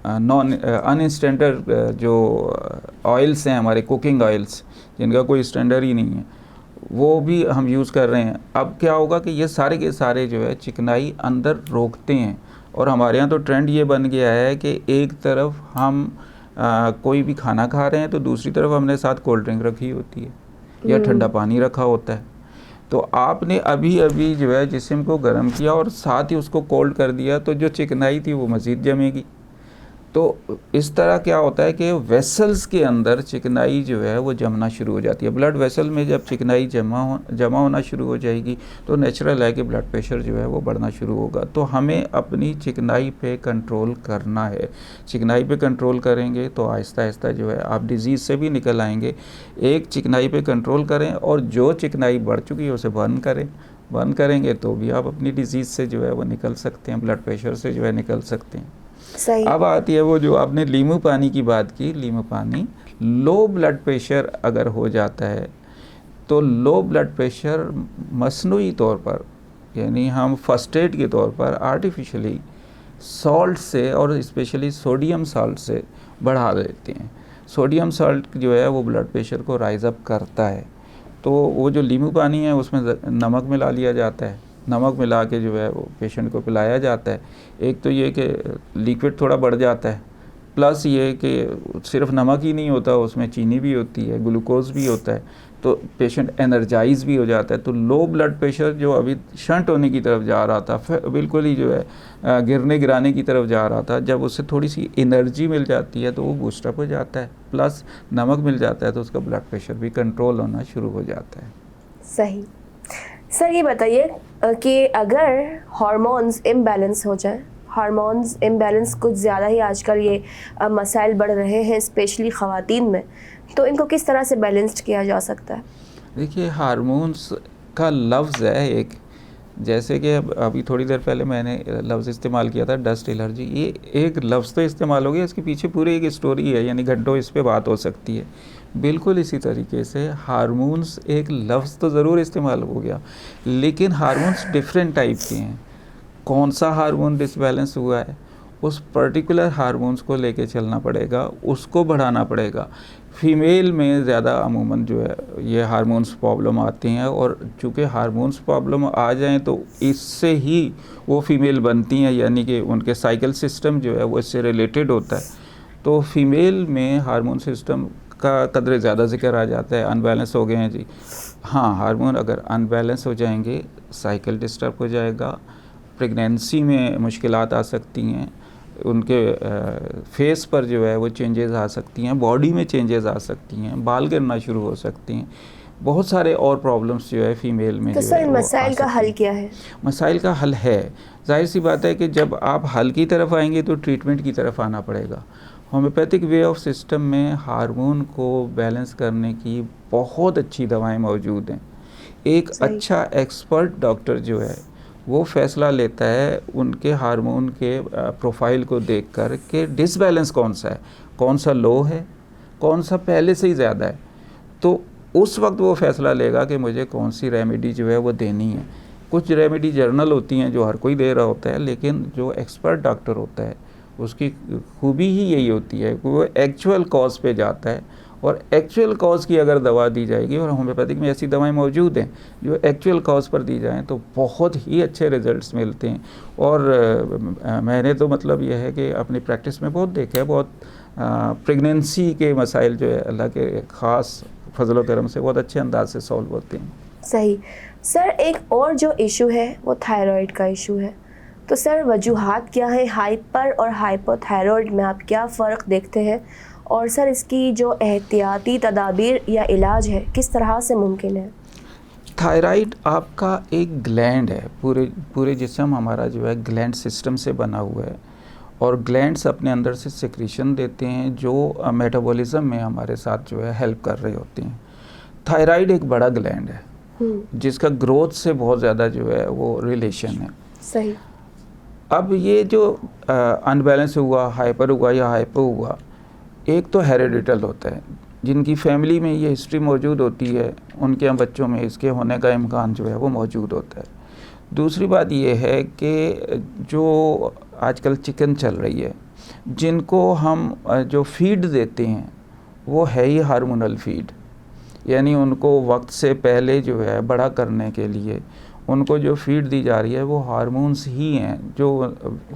[SPEAKER 2] नॉन अनस्टैंडर्ड जो ऑयल्स हैं, हमारे कुकिंग ऑयल्स जिनका कोई स्टैंडर्ड ही नहीं है, वो भी हम यूज़ कर रहे हैं। अब क्या होगा कि ये सारे के सारे जो है चिकनाई अंदर रोकते हैं। और हमारे यहाँ तो ट्रेंड ये बन गया है कि एक तरफ हम कोई भी खाना खा रहे हैं तो दूसरी तरफ हमने साथ कोल्ड ड्रिंक रखी होती है या ठंडा पानी रखा होता है। तो आपने अभी अभी जो है जिस्म को गर्म किया और साथ ही उसको कोल्ड कर दिया, तो जो चिकनाई थी वो मज़ीद जमेगी। तो इस तरह क्या होता है कि वेसल्स के अंदर चिकनाई जो है वो जमना शुरू हो जाती है। ब्लड वेसल में जब चिकनाई जमा होना शुरू हो जाएगी तो नेचुरल है कि ब्लड प्रेशर जो है वो बढ़ना शुरू होगा। तो हमें अपनी चिकनाई पे कंट्रोल करना है। चिकनाई पे कंट्रोल करेंगे तो आहिस्ता आहिस्ता जो है आप डिज़ीज़ से भी निकल आएंगे। एक चिकनाई पे कंट्रोल करें और जो चिकनाई बढ़ चुकी है उसे बंद करें। बंद करेंगे तो भी आप अपनी डिज़ीज़ से जो है वो निकल सकते हैं, ब्लड प्रेशर से जो है निकल सकते हैं।
[SPEAKER 1] सही।
[SPEAKER 2] अब आती है वो जो आपने लीमू पानी की बात की। लीमू पानी, लो ब्लड प्रेशर अगर हो जाता है तो लो ब्लड प्रेशर मसनूई तौर पर, यानी हम फर्स्ट एड के तौर पर आर्टिफिशियली सॉल्ट से और स्पेशली सोडियम सॉल्ट से बढ़ा देते हैं। सोडियम सॉल्ट जो है वो ब्लड प्रेशर को राइज अप करता है। तो वो जो लीमू पानी है उसमें नमक मिला लिया जाता है, नमक मिला के जो है वो पेशेंट को पिलाया जाता है। एक तो ये कि लिक्विड थोड़ा बढ़ जाता है, प्लस ये कि सिर्फ नमक ही नहीं होता, उसमें चीनी भी होती है, ग्लूकोज भी होता है, तो पेशेंट एनर्जाइज भी हो जाता है। तो लो ब्लड प्रेशर जो अभी शंट होने की तरफ जा रहा था, बिल्कुल ही जो है गिरने गिराने की तरफ जा रहा था, जब उससे थोड़ी सी एनर्जी मिल जाती है तो वो बूस्टअप हो जाता है, प्लस नमक मिल जाता है तो उसका ब्लड प्रेशर भी कंट्रोल होना शुरू हो जाता है।
[SPEAKER 1] सही। सर ये बताइए कि अगर हार्मोन्स इम्बैलेंस हो जाए, हार्मोन्स इम्बैलेंस कुछ ज़्यादा ही आजकल ये मसाइल बढ़ रहे हैं स्पेशली ख़वातीन में, तो इनको किस तरह से बैलेंस्ड किया जा सकता है?
[SPEAKER 2] देखिए, हार्मोन्स का लफ्ज़ है एक, जैसे कि अभी थोड़ी देर पहले मैंने लफ्ज़ इस्तेमाल किया था डस्ट एलर्जी। ये एक लफ्ज़ तो इस्तेमाल हो गया, इसके पीछे पूरी एक स्टोरी है, यानी घंटों इस पे बात हो सकती है। बिल्कुल इसी तरीके से हार्मोन्स एक लफ्ज़ तो ज़रूर इस्तेमाल हो गया, लेकिन हार्मोन्स डिफरेंट टाइप के हैं। कौन सा हार्मोन डिसबैलेंस हुआ है, उस पर्टिकुलर हार्मोन्स को लेके चलना पड़ेगा, उसको बढ़ाना पड़ेगा। फीमेल में ज़्यादा अमूमन जो है ये हार्मोन्स प्रॉब्लम आती हैं, और चूँकि हार्मोन्स प्रॉब्लम आ जाएं तो इससे ही वो फीमेल बनती हैं, यानी कि उनके साइकिल सिस्टम जो है वो इससे रिलेटेड होता है। तो फीमेल में हार्मोन सिस्टम का कदर ज़्यादा ज़िक्र आ जाता है, अनबैलेंस हो गए हैं जी। हाँ, हार्मोन अगर अनबैलेंस हो जाएंगे, साइकिल डिस्टर्ब हो जाएगा, प्रेगनेंसी में मुश्किलात आ सकती हैं, उनके फेस पर जो है वो चेंजेस आ सकती हैं, बॉडी में चेंजेस आ सकती हैं, बाल गिरना शुरू हो सकती हैं, बहुत सारे और प्रॉब्लम्स जो है फीमेल में
[SPEAKER 1] तो
[SPEAKER 2] जो
[SPEAKER 1] सर
[SPEAKER 2] है
[SPEAKER 1] इन
[SPEAKER 2] वो
[SPEAKER 1] मसाइल
[SPEAKER 2] आ
[SPEAKER 1] का हल
[SPEAKER 2] सकती हैं।
[SPEAKER 1] क्या है?
[SPEAKER 2] मसाइल का हल है, जाहिर सी बात है कि जब आप हल की तरफ आएंगे तो ट्रीटमेंट की तरफ आना पड़ेगा। होम्योपैथिक वे ऑफ सिस्टम में हार्मोन को बैलेंस करने की बहुत अच्छी दवाएं मौजूद हैं। एक
[SPEAKER 1] सही।
[SPEAKER 2] अच्छा एक्सपर्ट डॉक्टर जो है वो फैसला लेता है उनके हार्मोन के प्रोफाइल को देखकर कि डिसबैलेंस कौन सा है, कौन सा लो है, कौन सा पहले से ही ज़्यादा है। तो उस वक्त वो फैसला लेगा कि मुझे कौन सी रेमेडी जो है वो देनी है। कुछ रेमेडी जर्नल होती हैं जो हर कोई दे रहा होता है, लेकिन जो एक्सपर्ट डॉक्टर होता है उसकी खूबी ही यही होती है कि वो एक्चुअल कॉज पे जाता है, और एक्चुअल कॉज की अगर दवा दी जाएगी, और होम्योपैथिक में ऐसी दवाएं मौजूद हैं जो एक्चुअल कॉज पर दी जाएं, तो बहुत ही अच्छे रिजल्ट्स मिलते हैं। और मैंने तो मतलब यह है कि अपनी प्रैक्टिस में बहुत देखा है, बहुत प्रेगनेंसी के मसाइल जो है अल्लाह के ख़ास फजल करम से बहुत अच्छे अंदाज से सॉल्व होते हैं।
[SPEAKER 1] सही। सर एक और जो इशू है वो थायराइड का इशू है, तो सर वजूहात क्या है हाइपर और हाइपोथायरॉयड में, आप क्या फ़र्क देखते हैं, और सर इसकी जो एहतियाती तदाबीर या इलाज है किस तरह से मुमकिन है?
[SPEAKER 2] थायराइड आपका एक ग्लैंड है, पूरे जिस्म हमारा जो है ग्लैंड सिस्टम से बना हुआ है, और ग्लैंड्स अपने अंदर से सिक्रीशन देते हैं जो मेटाबॉलिज्म में हमारे साथ जो है हेल्प कर रहे होते हैं। थायराइड एक बड़ा ग्लैंड है जिसका ग्रोथ से बहुत ज़्यादा जो है वो रिलेशन है।
[SPEAKER 1] सही।
[SPEAKER 2] अब ये जो अनबैलेंस हुआ, हाइपर हुआ या हाइपो हुआ, एक तो हेरिडिटल होता है, जिनकी फैमिली में ये हिस्ट्री मौजूद होती है उनके बच्चों में इसके होने का इम्कान जो है वो मौजूद होता है। दूसरी बात ये है कि जो आजकल चिकन चल रही है, जिनको हम जो फीड देते हैं वो है ही हार्मोनल फीड, यानी उनको वक्त से पहले जो है बड़ा करने के लिए उनको जो फीड दी जा रही है वो हार्मोन्स ही हैं जो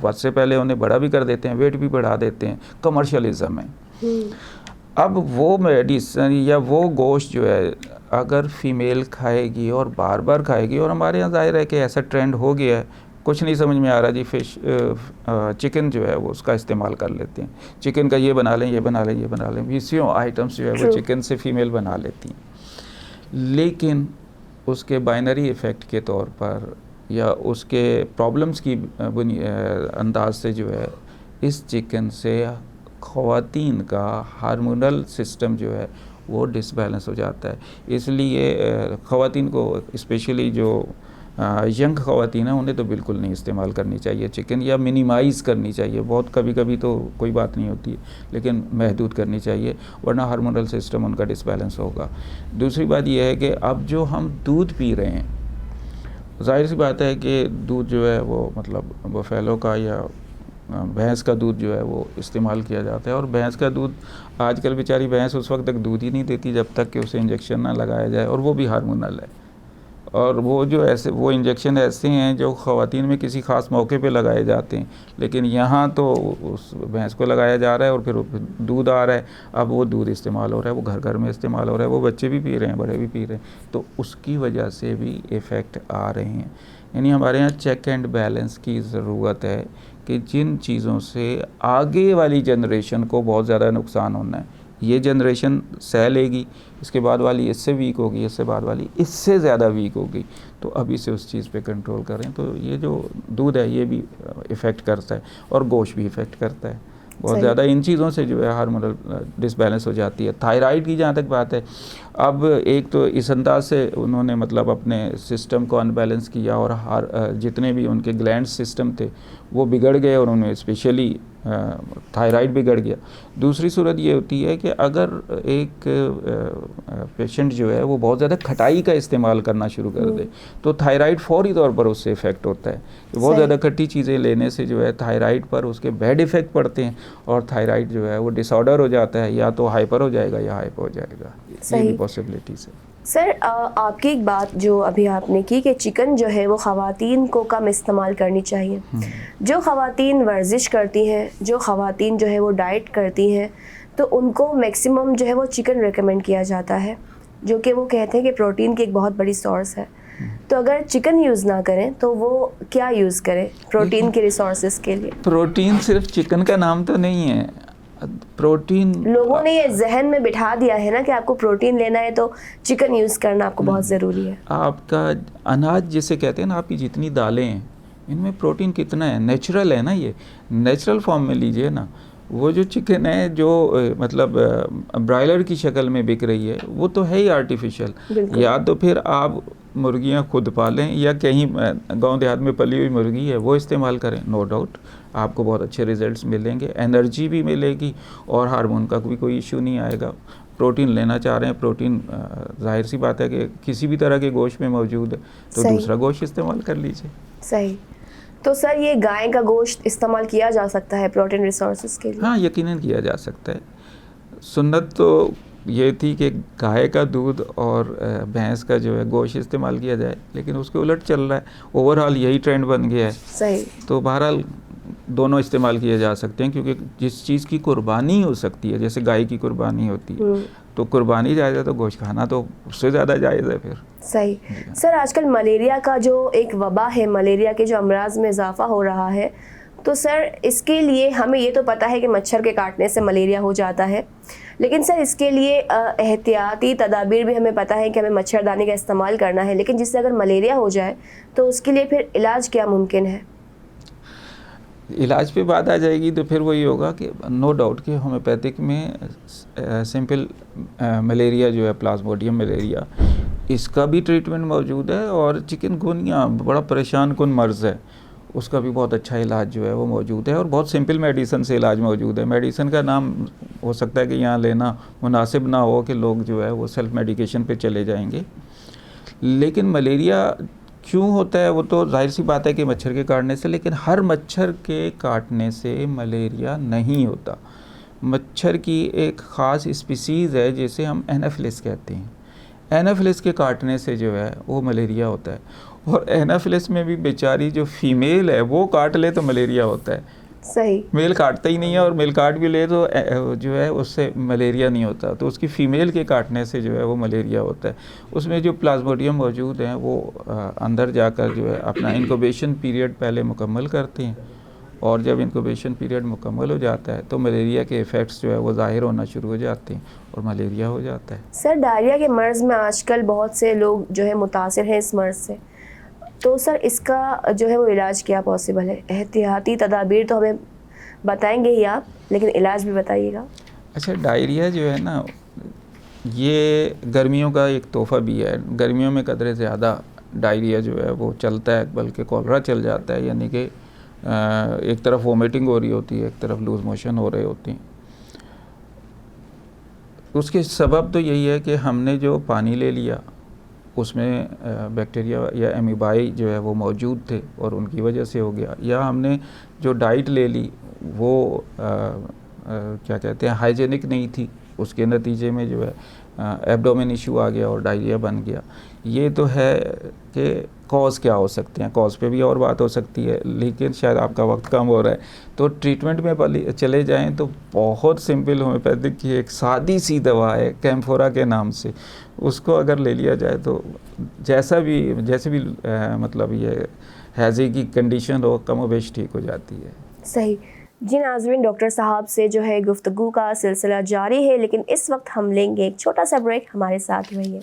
[SPEAKER 2] वक्त से पहले उन्हें बड़ा भी कर देते हैं, वेट भी बढ़ा देते हैं, कमर्शियलिज्म है। अब वो मेडिसिन या वो गोश्त जो है अगर फीमेल खाएगी और बार बार खाएगी, और हमारे यहाँ जाहिर है कि ऐसा ट्रेंड हो गया है, कुछ नहीं समझ में आ रहा जी, फिश चिकन जो है वो उसका इस्तेमाल कर लेते हैं, चिकन का ये बना लें, ये बना लें, ये बना लें, बीसियों आइटम्स जो है वो चिकन से फीमेल बना लेती हैं। लेकिन उसके बाइनरी इफ़ेक्ट के तौर पर या उसके प्रॉब्लम्स की अंदाज से जो है इस चिकन से ख़वातीन का हार्मोनल सिस्टम जो है वो डिसबैलेंस हो जाता है। इसलिए ख़वातीन को, स्पेशली जो यंग ख़वातीन हैं, उन्हें तो बिल्कुल नहीं इस्तेमाल करनी चाहिए चिकन, या मिनिमाइज़ करनी चाहिए। बहुत कभी कभी तो कोई बात नहीं होती है, लेकिन महदूद करनी चाहिए, वरना हार्मोनल सिस्टम उनका डिसबैलेंस होगा। दूसरी बात यह है कि अब जो हम दूध पी रहे हैं, जाहिर सी बात है कि दूध जो है वो मतलब बफेलो का या भैंस का दूध जो है वो इस्तेमाल किया जाता है, और भैंस का दूध आजकल बेचारी भैंस उस वक्त तक दूध ही नहीं देती जब तक कि उसे इंजेक्शन ना लगाया जाए, और वो भी हार्मोनल है। और वो जो ऐसे वो इंजेक्शन ऐसे हैं जो ख़वातीन में किसी ख़ास मौके पे लगाए जाते हैं, लेकिन यहाँ तो उस भैंस को लगाया जा रहा है और फिर दूध आ रहा है। अब वो दूध इस्तेमाल हो रहा है, वो घर घर में इस्तेमाल हो रहा है, वो बच्चे भी पी रहे हैं, बड़े भी पी रहे हैं, तो उसकी वजह से भी इफ़ेक्ट आ रहे हैं। यानी हमारे यहाँ चेक एंड बैलेंस की ज़रूरत है कि जिन चीज़ों से आगे वाली जनरेशन को बहुत ज़्यादा नुकसान होना है, ये जनरेशन सह लेगी, इसके बाद वाली इससे वीक होगी, इससे बाद वाली इससे ज़्यादा वीक होगी, तो अभी से उस चीज़ पे कंट्रोल करें। तो ये जो दूध है ये भी इफ़ेक्ट करता है, और गोश्त भी इफ़ेक्ट करता है बहुत ज़्यादा। इन चीज़ों से जो है हार्मोनल डिसबैलेंस हो जाती है। थायराइड की जहाँ तक बात है, अब एक तो इस अंदाज से उन्होंने मतलब अपने सिस्टम को अनबैलेंस किया, और जितने भी उनके ग्लैंड सिस्टम थे वो बिगड़ गए, और उनमें स्पेशली थायराइड बिगड़ गया। दूसरी सूरत ये होती है कि अगर एक पेशेंट जो है वो बहुत ज़्यादा खटाई का इस्तेमाल करना शुरू कर दे, तो थायराइड फौरी तौर पर उससे इफ़ेक्ट होता है। बहुत ज़्यादा खट्टी चीज़ें लेने से जो है थायराइड पर उसके बैड इफ़ेक्ट पड़ते हैं, और थायराइड जो है वो डिसऑर्डर हो जाता है, या तो हाइपर हो जाएगा या हाइपो हो जाएगा। ये भी पॉसिबिलिटीज़ है।
[SPEAKER 1] सर आपकी एक बात जो अभी आपने की कि चिकन जो है वो ख़वातीन को कम इस्तेमाल करनी चाहिए। जो ख़वातीन वर्जिश करती हैं, जो ख़वातीन जो है वो डाइट करती हैं, तो उनको मैक्सिमम जो है वो चिकन रेकमेंड किया जाता है, जो कि वो कहते हैं कि प्रोटीन की एक बहुत बड़ी सोर्स है। तो अगर चिकन यूज़ ना करें तो वो क्या यूज़ करें प्रोटीन के रिसोर्सेज के लिए?
[SPEAKER 2] प्रोटीन सिर्फ चिकन का नाम तो नहीं है, प्रोटीन
[SPEAKER 1] लोगों ने ये जहन में बिठा दिया है ना कि आपको प्रोटीन लेना है तो चिकन यूज़ करना आपको बहुत ज़रूरी है।
[SPEAKER 2] आपका अनाज जिसे कहते हैं ना, आपकी जितनी दालें हैं इनमें प्रोटीन कितना है, नेचुरल है ना, ये नेचुरल फॉर्म में लीजिए ना। वो जो चिकन है जो मतलब ब्रायलर की शक्ल में बिक रही है, वो तो है ही आर्टिफिशियल। या तो फिर आप मुर्गियां खुद पालें, या कहीं गांव देहात में पली हुई मुर्गी है वो इस्तेमाल करें, नो डाउट आपको बहुत अच्छे रिजल्ट्स मिलेंगे, एनर्जी भी मिलेगी, और हार्मोन का भी कोई इशू नहीं आएगा। प्रोटीन लेना चाह रहे हैं, प्रोटीन जाहिर सी बात है कि किसी भी तरह के गोश्त में मौजूद है, तो दूसरा गोश्त इस्तेमाल कर लीजिए।
[SPEAKER 1] सही। तो सर ये गाय का गोश्त इस्तेमाल किया जा सकता है प्रोटीन रिसोर्सेज के लिए?
[SPEAKER 2] हाँ, यकीनन किया जा सकता है। सुन्नत तो ये थी कि गाय का दूध और भैंस का जो है गोश्त इस्तेमाल किया जाए, लेकिन उसके उलट चल रहा है, ओवरऑल यही ट्रेंड बन गया है।
[SPEAKER 1] सही।
[SPEAKER 2] तो बहरहाल दोनों इस्तेमाल किए जा सकते हैं, क्योंकि जिस चीज़ की कुर्बानी हो सकती है, जैसे गाय की कुर्बानी होती है, तो कुर्बानी जायज़ है तो गोश्त खाना तो उससे ज़्यादा जायज़ है फिर।
[SPEAKER 1] सही। सर आजकल मलेरिया का जो एक वबा है, मलेरिया के जो अमराज में इजाफा हो रहा है, तो सर इसके लिए हमें ये तो पता है कि मच्छर के काटने से मलेरिया हो जाता है, लेकिन सर इसके लिए एहतियाती तदाबीर भी हमें पता है कि हमें मच्छरदानी का इस्तेमाल करना है, लेकिन जिससे अगर मलेरिया हो जाए तो उसके लिए फिर इलाज क्या मुमकिन है?
[SPEAKER 2] इलाज पे बात आ जाएगी तो फिर वही होगा कि नो डाउट कि होम्योपैथिक में सिंपल मलेरिया जो है, प्लाज्मोडियम मलेरिया, इसका भी ट्रीटमेंट मौजूद है, और चिकनगुनिया बड़ा परेशान कुन मर्ज़ है, उसका भी बहुत अच्छा इलाज जो है वो मौजूद है, और बहुत सिंपल मेडिसिन से इलाज मौजूद है। मेडिसिन का नाम हो सकता है कि यहाँ लेना मुनासिब ना हो, कि लोग जो है वो सेल्फ मेडिकेशन पे चले जाएंगे, लेकिन मलेरिया क्यों होता है वो तो जाहिर सी बात है कि मच्छर के काटने से, लेकिन हर मच्छर के काटने से मलेरिया नहीं होता। मच्छर की एक ख़ास स्पीसीज़ है जिसे हम एनाफिलिस कहते हैं, एनाफिलिस के काटने से जो है वो मलेरिया होता है, और एनाफिलिस में भी बेचारी जो फीमेल है वो काट ले तो मलेरिया होता है।
[SPEAKER 1] सही।
[SPEAKER 2] मेल काटता ही नहीं है, और मेल काट भी ले तो जो है उससे मलेरिया नहीं होता, तो उसकी फ़ीमेल के काटने से जो है वो मलेरिया होता है। उसमें जो प्लाज्मोडियम मौजूद हैं वो अंदर जाकर जो है अपना इंक्यूबेशन पीरियड पहले मुकम्मल करते हैं, और जब इंक्यूबेशन पीरियड मुकम्मल हो जाता है तो मलेरिया के इफ़ेक्ट्स जो है वो ज़ाहिर होना शुरू हो जाते हैं और मलेरिया हो जाता है।
[SPEAKER 1] सर डायरिया के मर्ज़ में आजकल बहुत से लोग जो है मुतासिर हैं इस मर्ज़ से, तो सर इसका जो है वो इलाज क्या पॉसिबल है? एहतियाती तदाबीर तो हमें बताएंगे ही आप, लेकिन इलाज भी बताइएगा।
[SPEAKER 2] अच्छा, डायरिया जो है ना, ये गर्मियों का एक तोहफ़ा भी है। गर्मियों में कदरे ज़्यादा डायरिया जो है वो चलता है, बल्कि कॉलरा चल जाता है, यानी कि एक तरफ वोमिटिंग हो रही होती है, एक तरफ लूज़ मोशन हो रहे होते हैं। उसके सबब तो यही है कि हमने जो पानी ले लिया उसमें बैक्टीरिया या एमीबाई जो है वो मौजूद थे और उनकी वजह से हो गया, या हमने जो डाइट ले ली वो क्या कहते हैं हाइजेनिक नहीं थी, उसके नतीजे में जो है एब्डोमेन इशू आ गया और डायरिया बन गया। ये तो है कि कॉज क्या हो सकते हैं, कॉज पे भी और बात हो सकती है, लेकिन शायद आपका वक्त कम हो रहा है, तो ट्रीटमेंट में चले जाएं तो बहुत सिंपल होम्योपैथिक की एक सादी सी दवा है कैम्फोरा के नाम से, उसको अगर ले लिया जाए तो जैसे भी मतलब ये हैज़े की कंडीशन हो कमोबेश ठीक हो जाती है।
[SPEAKER 1] सही जी नाज़रीन, डॉक्टर साहब से जो है गुफ्तगू का सिलसिला जारी है, लेकिन इस वक्त हम लेंगे एक छोटा सा ब्रेक, हमारे साथ रहिए।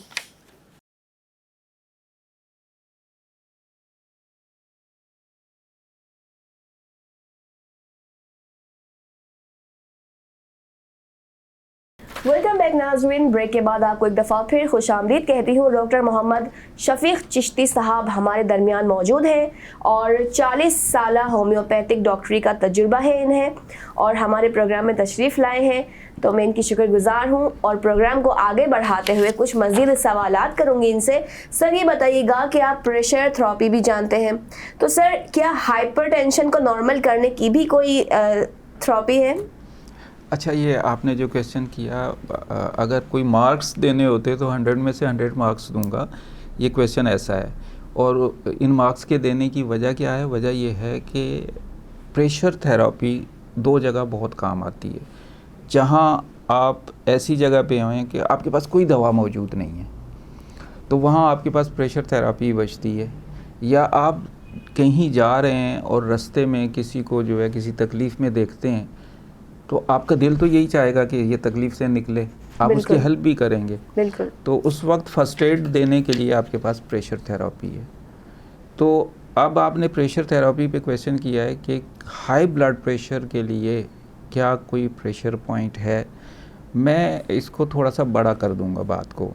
[SPEAKER 1] वेलकम बैक नाज़रीन। ब्रेक के बाद आपको एक दफ़ा फिर खुशामदीद कहती हूँ। डॉक्टर मोहम्मद शफीक चिश्ती साहब हमारे दरमियान मौजूद हैं और 40 साला होम्योपैथिक डॉक्टरी का तजुर्बा है इन्हें, और हमारे प्रोग्राम में तशरीफ़ लाए हैं, तो मैं इनकी शुक्रगुजार हूँ और प्रोग्राम को आगे बढ़ाते हुए कुछ मज़ीद सवालात करूँगी इनसे। सर ये बताइएगा कि आप प्रेशर थेरेपी भी जानते हैं, तो सर क्या हाइपरटेंशन को नॉर्मल करने की भी कोई थेरेपी है?
[SPEAKER 2] अच्छा, ये आपने जो क्वेश्चन किया, अगर कोई मार्क्स देने होते तो 100 में से 100 मार्क्स दूंगा। ये क्वेश्चन ऐसा है, और इन मार्क्स के देने की वजह क्या है? वजह ये है कि प्रेशर थेरेपी दो जगह बहुत काम आती है। जहाँ आप ऐसी जगह पे हैं कि आपके पास कोई दवा मौजूद नहीं है, तो वहाँ आपके पास प्रेशर थेरेपी बचती है। या आप कहीं जा रहे हैं और रास्ते में किसी को जो है किसी तकलीफ़ में देखते हैं, तो आपका दिल तो यही चाहेगा कि ये तकलीफ़ से निकले, आप उसकी हेल्प भी करेंगे।
[SPEAKER 1] बिल्कुल।
[SPEAKER 2] तो उस वक्त फर्स्ट एड देने के लिए आपके पास प्रेशर थेरेपी है। तो अब आपने प्रेशर थेरेपी पे क्वेश्चन किया है कि हाई ब्लड प्रेशर के लिए क्या कोई प्रेशर पॉइंट है? मैं इसको थोड़ा सा बड़ा कर दूंगा बात को।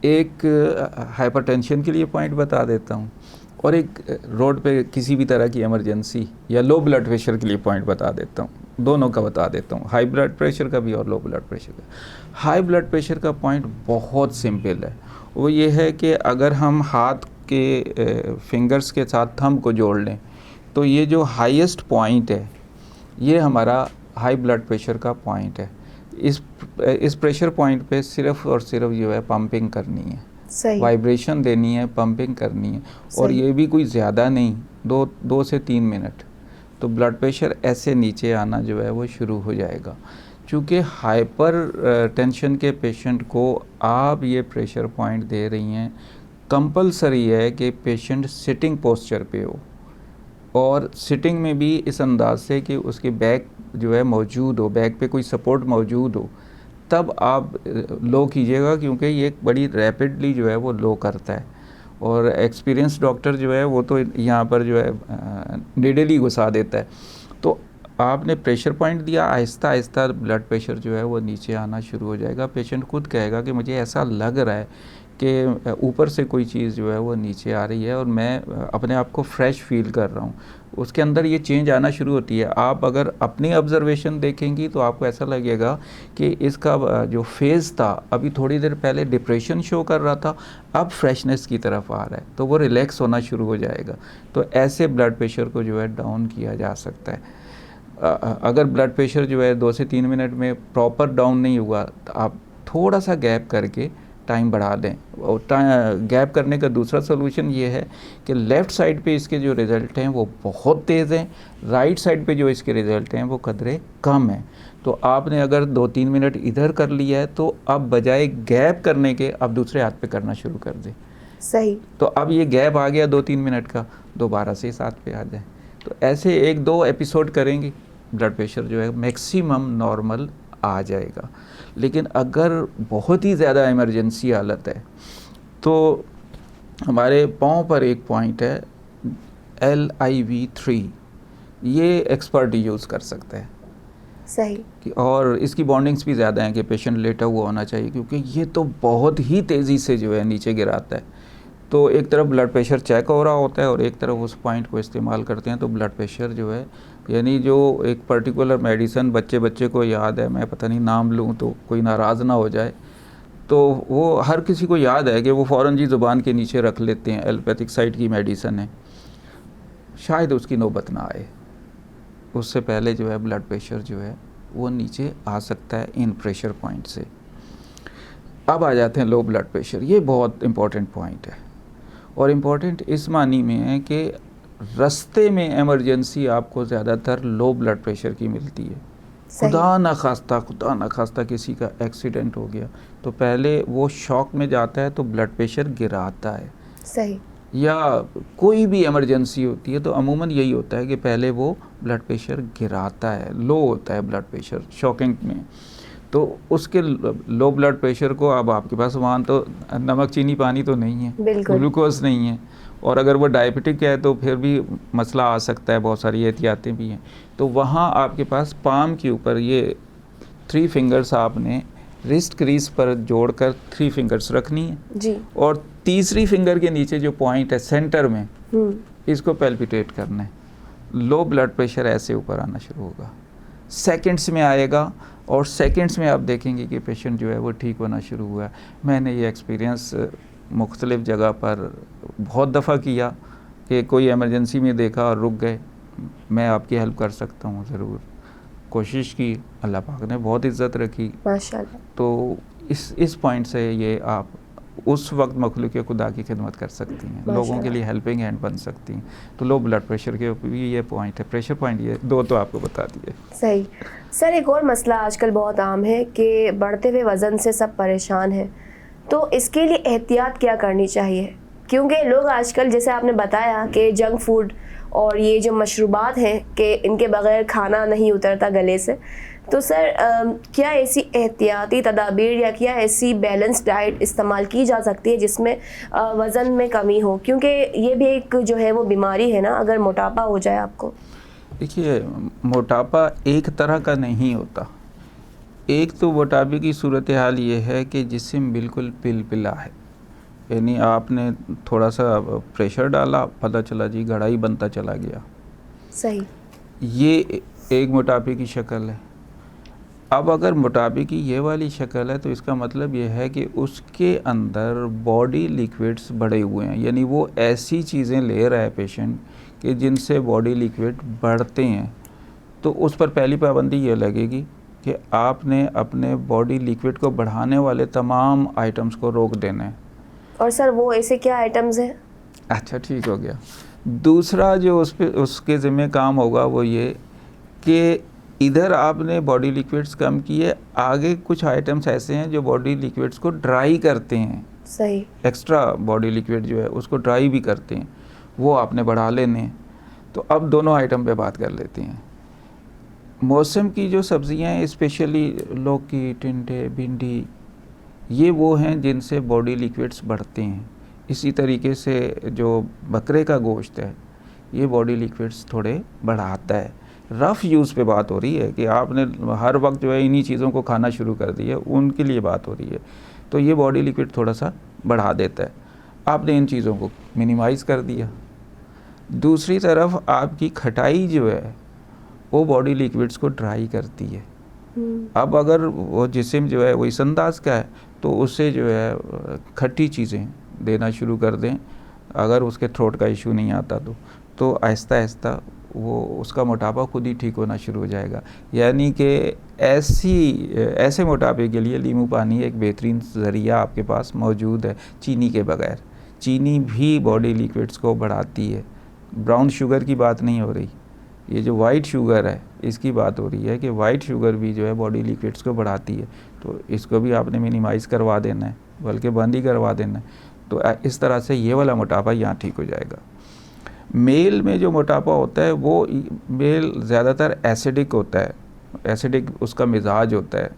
[SPEAKER 2] एक हाइपरटेंशन के लिए पॉइंट बता देता हूँ, और एक रोड पे किसी भी तरह की इमरजेंसी या लो ब्लड प्रेशर के लिए पॉइंट बता देता हूँ। दोनों का बता देता हूँ, हाई ब्लड प्रेशर का भी और लो ब्लड प्रेशर का। हाई ब्लड प्रेशर का पॉइंट बहुत सिंपल है, वो ये है कि अगर हम हाथ के फिंगर्स के साथ थंब को जोड़ लें तो ये जो हाईएस्ट पॉइंट है ये हमारा हाई ब्लड प्रेशर का पॉइंट है। इस प्रेशर पॉइंट पे सिर्फ और सिर्फ जो है पंपिंग करनी है,
[SPEAKER 1] सही।
[SPEAKER 2] वाइब्रेशन देनी है, पंपिंग करनी है, और
[SPEAKER 1] सही।
[SPEAKER 2] ये भी कोई ज़्यादा नहीं, 2 से 3 मिनट, तो ब्लड प्रेशर ऐसे नीचे आना जो है वो शुरू हो जाएगा। चूँकि हाइपर टेंशन के पेशेंट को आप ये प्रेशर पॉइंट दे रही हैं, कंपलसरी है कि पेशेंट सिटिंग पोस्चर पे हो, और सिटिंग में भी इस अंदाज से कि उसकी बैक जो है मौजूद हो, बैक पे कोई सपोर्ट मौजूद हो, तब आप लो कीजिएगा, क्योंकि ये बड़ी रैपिडली जो है वो लो करता है। और एक्सपीरियंस डॉक्टर जो है वो तो यहाँ पर जो है नीडल ही घुसा देता है। तो आपने प्रेशर पॉइंट दिया, आहिस्ता आहिस्ता ब्लड प्रेशर जो है वो नीचे आना शुरू हो जाएगा। पेशेंट खुद कहेगा कि मुझे ऐसा लग रहा है कि ऊपर से कोई चीज़ जो है वो नीचे आ रही है और मैं अपने आप को फ्रेश फील कर रहा हूँ। उसके अंदर ये चेंज आना शुरू होती है। आप अगर अपनी ऑब्जर्वेशन देखेंगी तो आपको ऐसा लगेगा कि इसका जो फेज़ था, अभी थोड़ी देर पहले डिप्रेशन शो कर रहा था, अब फ्रेशनेस की तरफ आ रहा है, तो वो रिलैक्स होना शुरू हो जाएगा। तो ऐसे ब्लड प्रेशर को जो है डाउन किया जा सकता है। अगर ब्लड प्रेशर जो है 2 से 3 मिनट में प्रॉपर डाउन नहीं हुआ, तो आप थोड़ा सा गैप करके टाइम बढ़ा दें। और गैप करने का दूसरा सोल्यूशन ये है कि लेफ़्ट साइड पे इसके जो रिज़ल्ट हैं वो बहुत तेज़ हैं, राइट साइड पे जो इसके रिज़ल्ट हैं वो कदरे कम हैं। तो आपने अगर 2-3 मिनट इधर कर लिया है, तो अब बजाय गैप करने के अब दूसरे हाथ पे करना शुरू कर दें।
[SPEAKER 1] सही।
[SPEAKER 2] तो अब ये गैप आ गया 2-3 मिनट का, दोबारा से इस हाथ पे आ जाए। तो ऐसे 1-2 एपिसोड करेंगे, ब्लड प्रेशर जो है मैक्सिमम नॉर्मल आ जाएगा। लेकिन अगर बहुत ही ज़्यादा इमरजेंसी हालत है, तो हमारे पाँव पर एक पॉइंट है LIV3, ये एक्सपर्ट यूज़ कर सकता है।
[SPEAKER 1] सही।
[SPEAKER 2] और इसकी बॉन्डिंग्स भी ज़्यादा हैं कि पेशेंट लेटा हुआ होना चाहिए, क्योंकि ये तो बहुत ही तेज़ी से जो है नीचे गिराता है। तो एक तरफ ब्लड प्रेशर चेक हो रहा होता है और एक तरफ उस पॉइंट को इस्तेमाल करते हैं, तो ब्लड प्रेशर जो है, यानी जो एक पर्टिकुलर मेडिसन बच्चे को याद है, मैं पता नहीं नाम लूँ तो कोई नाराज़ ना हो जाए, तो वो हर किसी को याद है कि वो फ़ौरन जी ज़ुबान के नीचे रख लेते हैं, एलोपैथिक साइड की मेडिसन है, शायद उसकी नौबत ना आए, उससे पहले जो है ब्लड प्रेशर जो है वो नीचे आ सकता है इन प्रेशर पॉइंट से। अब आ जाते हैं लो ब्लड प्रेशर। ये बहुत इम्पॉर्टेंट पॉइंट है, और इम्पॉर्टेंट इस मानी में है कि रास्ते में इमरजेंसी आपको ज़्यादातर लो ब्लड प्रेशर की मिलती है। खुदा न खास्ता किसी का एक्सीडेंट हो गया, तो पहले वो शॉक में जाता है तो ब्लड प्रेशर गिराता है।
[SPEAKER 1] सही।
[SPEAKER 2] या कोई भी इमरजेंसी होती है तो अमूमन यही होता है कि पहले वो ब्लड प्रेशर गिराता है, लो होता है ब्लड प्रेशर शॉकिंग में। तो उसके लो ब्लड प्रेशर को, अब आपके पास वहाँ तो नमक चीनी पानी तो नहीं है, ग्लूकोज नहीं है, और अगर वो डायबिटिक है तो फिर भी मसला आ सकता है, बहुत सारी एहतियातें भी हैं। तो वहाँ आपके पास पाम के ऊपर ये 3 फिंगर्स आपने रिस्ट क्रीज पर जोड़कर 3 फिंगर्स रखनी है
[SPEAKER 1] जी,
[SPEAKER 2] और तीसरी फिंगर के नीचे जो पॉइंट है सेंटर में, इसको पैल्पिटेट करना है। लो ब्लड प्रेशर ऐसे ऊपर आना शुरू होगा, सेकंड्स में आएगा, और सेकंड्स में आप देखेंगे कि पेशेंट जो है वो ठीक होना शुरू हुआ है। मैंने ये एक्सपीरियंस मुख्तलिफ़ जगह पर बहुत दफ़ा किया कि कोई इमरजेंसी में देखा और रुक गए, मैं आपकी हेल्प कर सकता हूँ, ज़रूर कोशिश की, अल्लाह पाक ने बहुत इज़्ज़त रखी माशाअल्लाह। तो इस पॉइंट से ये आप उस वक्त मखलूक खुदा की खिदमत कर सकती हैं, लोगों के लिए हेल्पिंग हैंड बन सकती हैं। तो लो ब्लड प्रेशर के ऊपर भी ये पॉइंट है, प्रेशर पॉइंट ये 2 तो आपको बता दिए।
[SPEAKER 1] सही। सर, एक और मसला आजकल बहुत आम है कि बढ़ते हुए वज़न से सब परेशान हैं, तो इसके लिए एहतियात क्या करनी चाहिए? क्योंकि लोग आजकल, जैसे आपने बताया कि जंक फूड और ये जो मशरूबात हैं कि इनके बग़ैर खाना नहीं उतरता गले से, तो सर क्या ऐसी एहतियाती तदाबीर या क्या ऐसी बैलेंस डाइट इस्तेमाल की जा सकती है जिसमें वज़न में कमी हो? क्योंकि ये भी एक जो है वो बीमारी है ना, अगर मोटापा हो जाए आपको।
[SPEAKER 2] देखिए, मोटापा एक तरह का नहीं होता। एक तो मोटापे की सूरत हाल ये है कि जिस्म बिल्कुल पिलपिला है, यानी आपने थोड़ा सा प्रेशर डाला, पता चला जी घड़ा ही बनता चला गया।
[SPEAKER 1] सही।
[SPEAKER 2] ये एक मोटापे की शक्ल है। अब अगर मोटापे की ये वाली शक्ल है तो इसका मतलब ये है कि उसके अंदर बॉडी लिक्विड्स बढ़े हुए हैं, यानी वो ऐसी चीज़ें ले रहा है पेशेंट कि जिनसे बॉडी लिक्विड बढ़ते हैं। तो उस पर पहली पाबंदी ये लगेगी कि आपने अपने बॉडी लिक्विड को बढ़ाने वाले तमाम आइटम्स को रोक देना है।
[SPEAKER 1] और सर वो ऐसे क्या आइटम्स हैं?
[SPEAKER 2] अच्छा, ठीक हो गया। दूसरा जो उसके ज़िम्मे काम होगा वो ये कि इधर आपने बॉडी लिक्विड्स कम किए, आगे कुछ आइटम्स ऐसे हैं जो बॉडी लिक्विड्स को ड्राई करते हैं।
[SPEAKER 1] सही।
[SPEAKER 2] एक्स्ट्रा बॉडी लिक्विड जो है उसको ड्राई भी करते हैं, वो आपने बढ़ा लेने हैं। तो अब दोनों आइटम पे बात कर लेते हैं। मौसम की जो सब्ज़ियां हैं, स्पेशली लौकी, टिंडे, भिंडी, ये वो हैं जिनसे बॉडी लिक्विड्स बढ़ते हैं। इसी तरीके से जो बकरे का गोश्त है ये बॉडी लिक्विड्स थोड़े बढ़ाता है। रफ़ यूज़ पे बात हो रही है कि आपने हर वक्त जो है इन्हीं चीज़ों को खाना शुरू कर दिया, उनके लिए बात हो रही है। तो ये बॉडी लिक्विड थोड़ा सा बढ़ा देता है, आपने इन चीज़ों को मिनिमाइज़ कर दिया। दूसरी तरफ आपकी खटाई जो है वो बॉडी लिक्विड्स को ड्राई करती है। अब अगर वो जिस्म जो है वो इस अंदाज का है तो उससे जो है खट्टी चीज़ें देना शुरू कर दें, अगर उसके थ्रोट का इशू नहीं आता तो आहिस्ता आहिस्ता वो उसका मोटापा खुद ही ठीक होना शुरू हो जाएगा। यानी कि ऐसे मोटापे के लिए नींबू पानी एक बेहतरीन ज़रिया आपके पास मौजूद है, चीनी के बगैर। चीनी भी बॉडी लिक्विड्स को बढ़ाती है। ब्राउन शुगर की बात नहीं हो रही, ये जो वाइट शुगर है इसकी बात हो रही है कि वाइट शुगर भी जो है बॉडी लिक्विड्स को बढ़ाती है। तो इसको भी आपने मिनिमाइज़ करवा देना है, बल्कि बंद ही करवा देना है। तो इस तरह से ये वाला मोटापा यहाँ ठीक हो जाएगा। मेल में जो मोटापा होता है वो मेल ज़्यादातर एसिडिक होता है, एसिडिक उसका मिजाज होता है,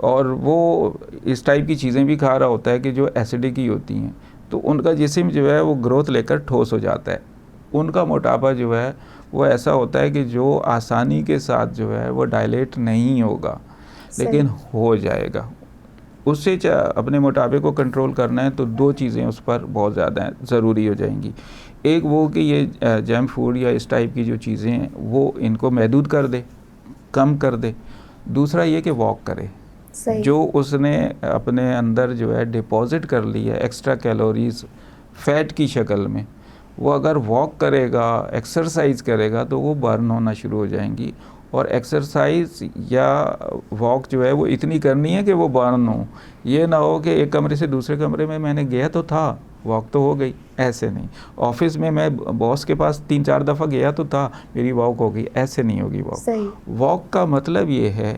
[SPEAKER 2] और वो इस टाइप की चीज़ें भी खा रहा होता है कि जो एसिडिक ही होती हैं। तो उनका जिस्म जो है वो ग्रोथ लेकर ठोस हो जाता है। उनका मोटापा जो है वो ऐसा होता है कि जो आसानी के साथ जो है वो डायलेट नहीं होगा, लेकिन हो जाएगा। उससे अपने मोटापे को कंट्रोल करना है तो दो चीज़ें उस पर बहुत ज़्यादा ज़रूरी हो जाएंगी। एक वो कि ये जंक फूड या इस टाइप की जो चीज़ें हैं वो इनको महदूद कर दे, कम कर दे। दूसरा ये कि वॉक करे। जो उसने अपने अंदर जो है डिपॉजिट कर ली है एक्स्ट्रा कैलोरीज फैट की शक्ल में, वो अगर वॉक करेगा, एक्सरसाइज करेगा तो वो बर्न होना शुरू हो जाएंगी। और एक्सरसाइज या वॉक जो है वो इतनी करनी है कि वो बर्न हो। ये ना हो कि एक कमरे से दूसरे कमरे में मैंने गया तो था, वॉक तो हो गई, ऐसे नहीं। ऑफिस में मैं बॉस के पास 3-4 दफ़ा गया तो था, मेरी वॉक हो गई, ऐसे नहीं होगी वॉक। वॉक का मतलब ये है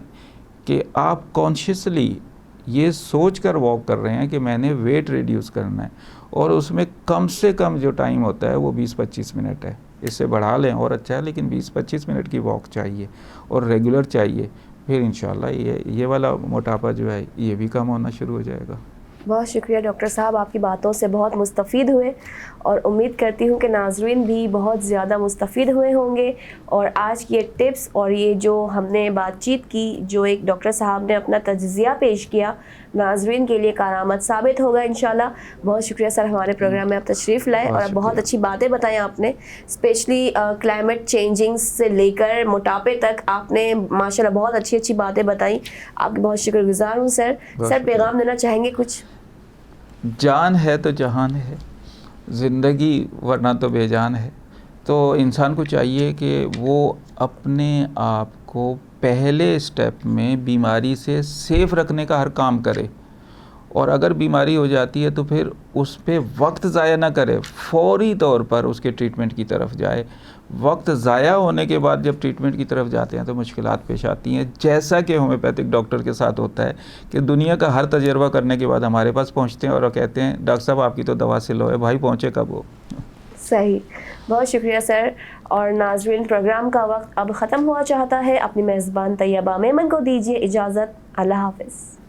[SPEAKER 2] कि आप कॉन्शियसली ये सोच कर वॉक कर रहे हैं कि मैंने वेट रिड्यूस करना है, और उसमें कम से कम जो टाइम होता है वो 20-25 मिनट है। इससे बढ़ा लें और अच्छा है, लेकिन 20-25 मिनट की वॉक चाहिए और रेगुलर चाहिए। फिर इंशाल्लाह ये वाला मोटापा जो है ये भी कम होना शुरू हो जाएगा।
[SPEAKER 1] बहुत शुक्रिया डॉक्टर साहब, आपकी बातों से बहुत मुस्तफ़ीद हुए और उम्मीद करती हूँ कि नाज़रीन भी बहुत ज़्यादा मुस्तफ़ीद हुए होंगे। और आज की ये टिप्स और ये जो हमने बातचीत की, जो एक डॉक्टर साहब ने अपना तज्ज़िया पेश किया, नाज़रीन के लिए कारामत साबित होगा इंशाल्लाह। बहुत शुक्रिया सर, हमारे प्रोग्राम में आप तशरीफ़ लाए और बहुत अच्छी बातें बताई आपने। स्पेशली क्लाइमेट चेंजिंग से लेकर मोटापे तक आपने माशाल्लाह बहुत अच्छी बातें बताई। आपकी बहुत शुक्रगुज़ार हूँ सर। सर, पैगाम देना चाहेंगे कुछ?
[SPEAKER 2] जान है तो जहान है, ज़िंदगी वरना तो बेजान है। तो इंसान को चाहिए कि वो अपने आप को पहले स्टेप में बीमारी से सेफ़ रखने का हर काम करे, और अगर बीमारी हो जाती है तो फिर उस पे वक्त ज़ाया ना करे, फौरी तौर पर उसके ट्रीटमेंट की तरफ जाए। वक्त ज़ाया होने के बाद जब ट्रीटमेंट की तरफ जाते हैं तो मुश्किलात पेश आती हैं, जैसा कि होम्योपैथिक डॉक्टर के साथ होता है कि दुनिया का हर तजर्बा करने के बाद हमारे पास पहुंचते हैं और कहते हैं डॉक्टर साहब आपकी तो दवा से लो है, भाई पहुँचे कब वो।
[SPEAKER 1] सही, बहुत शुक्रिया सर। और नाज़रीन, प्रोग्राम का वक्त अब ख़त्म हुआ चाहता है। अपनी मेज़बान तैयबा मेमन को दीजिए इजाज़त। अल्लाह हाफ़िज़।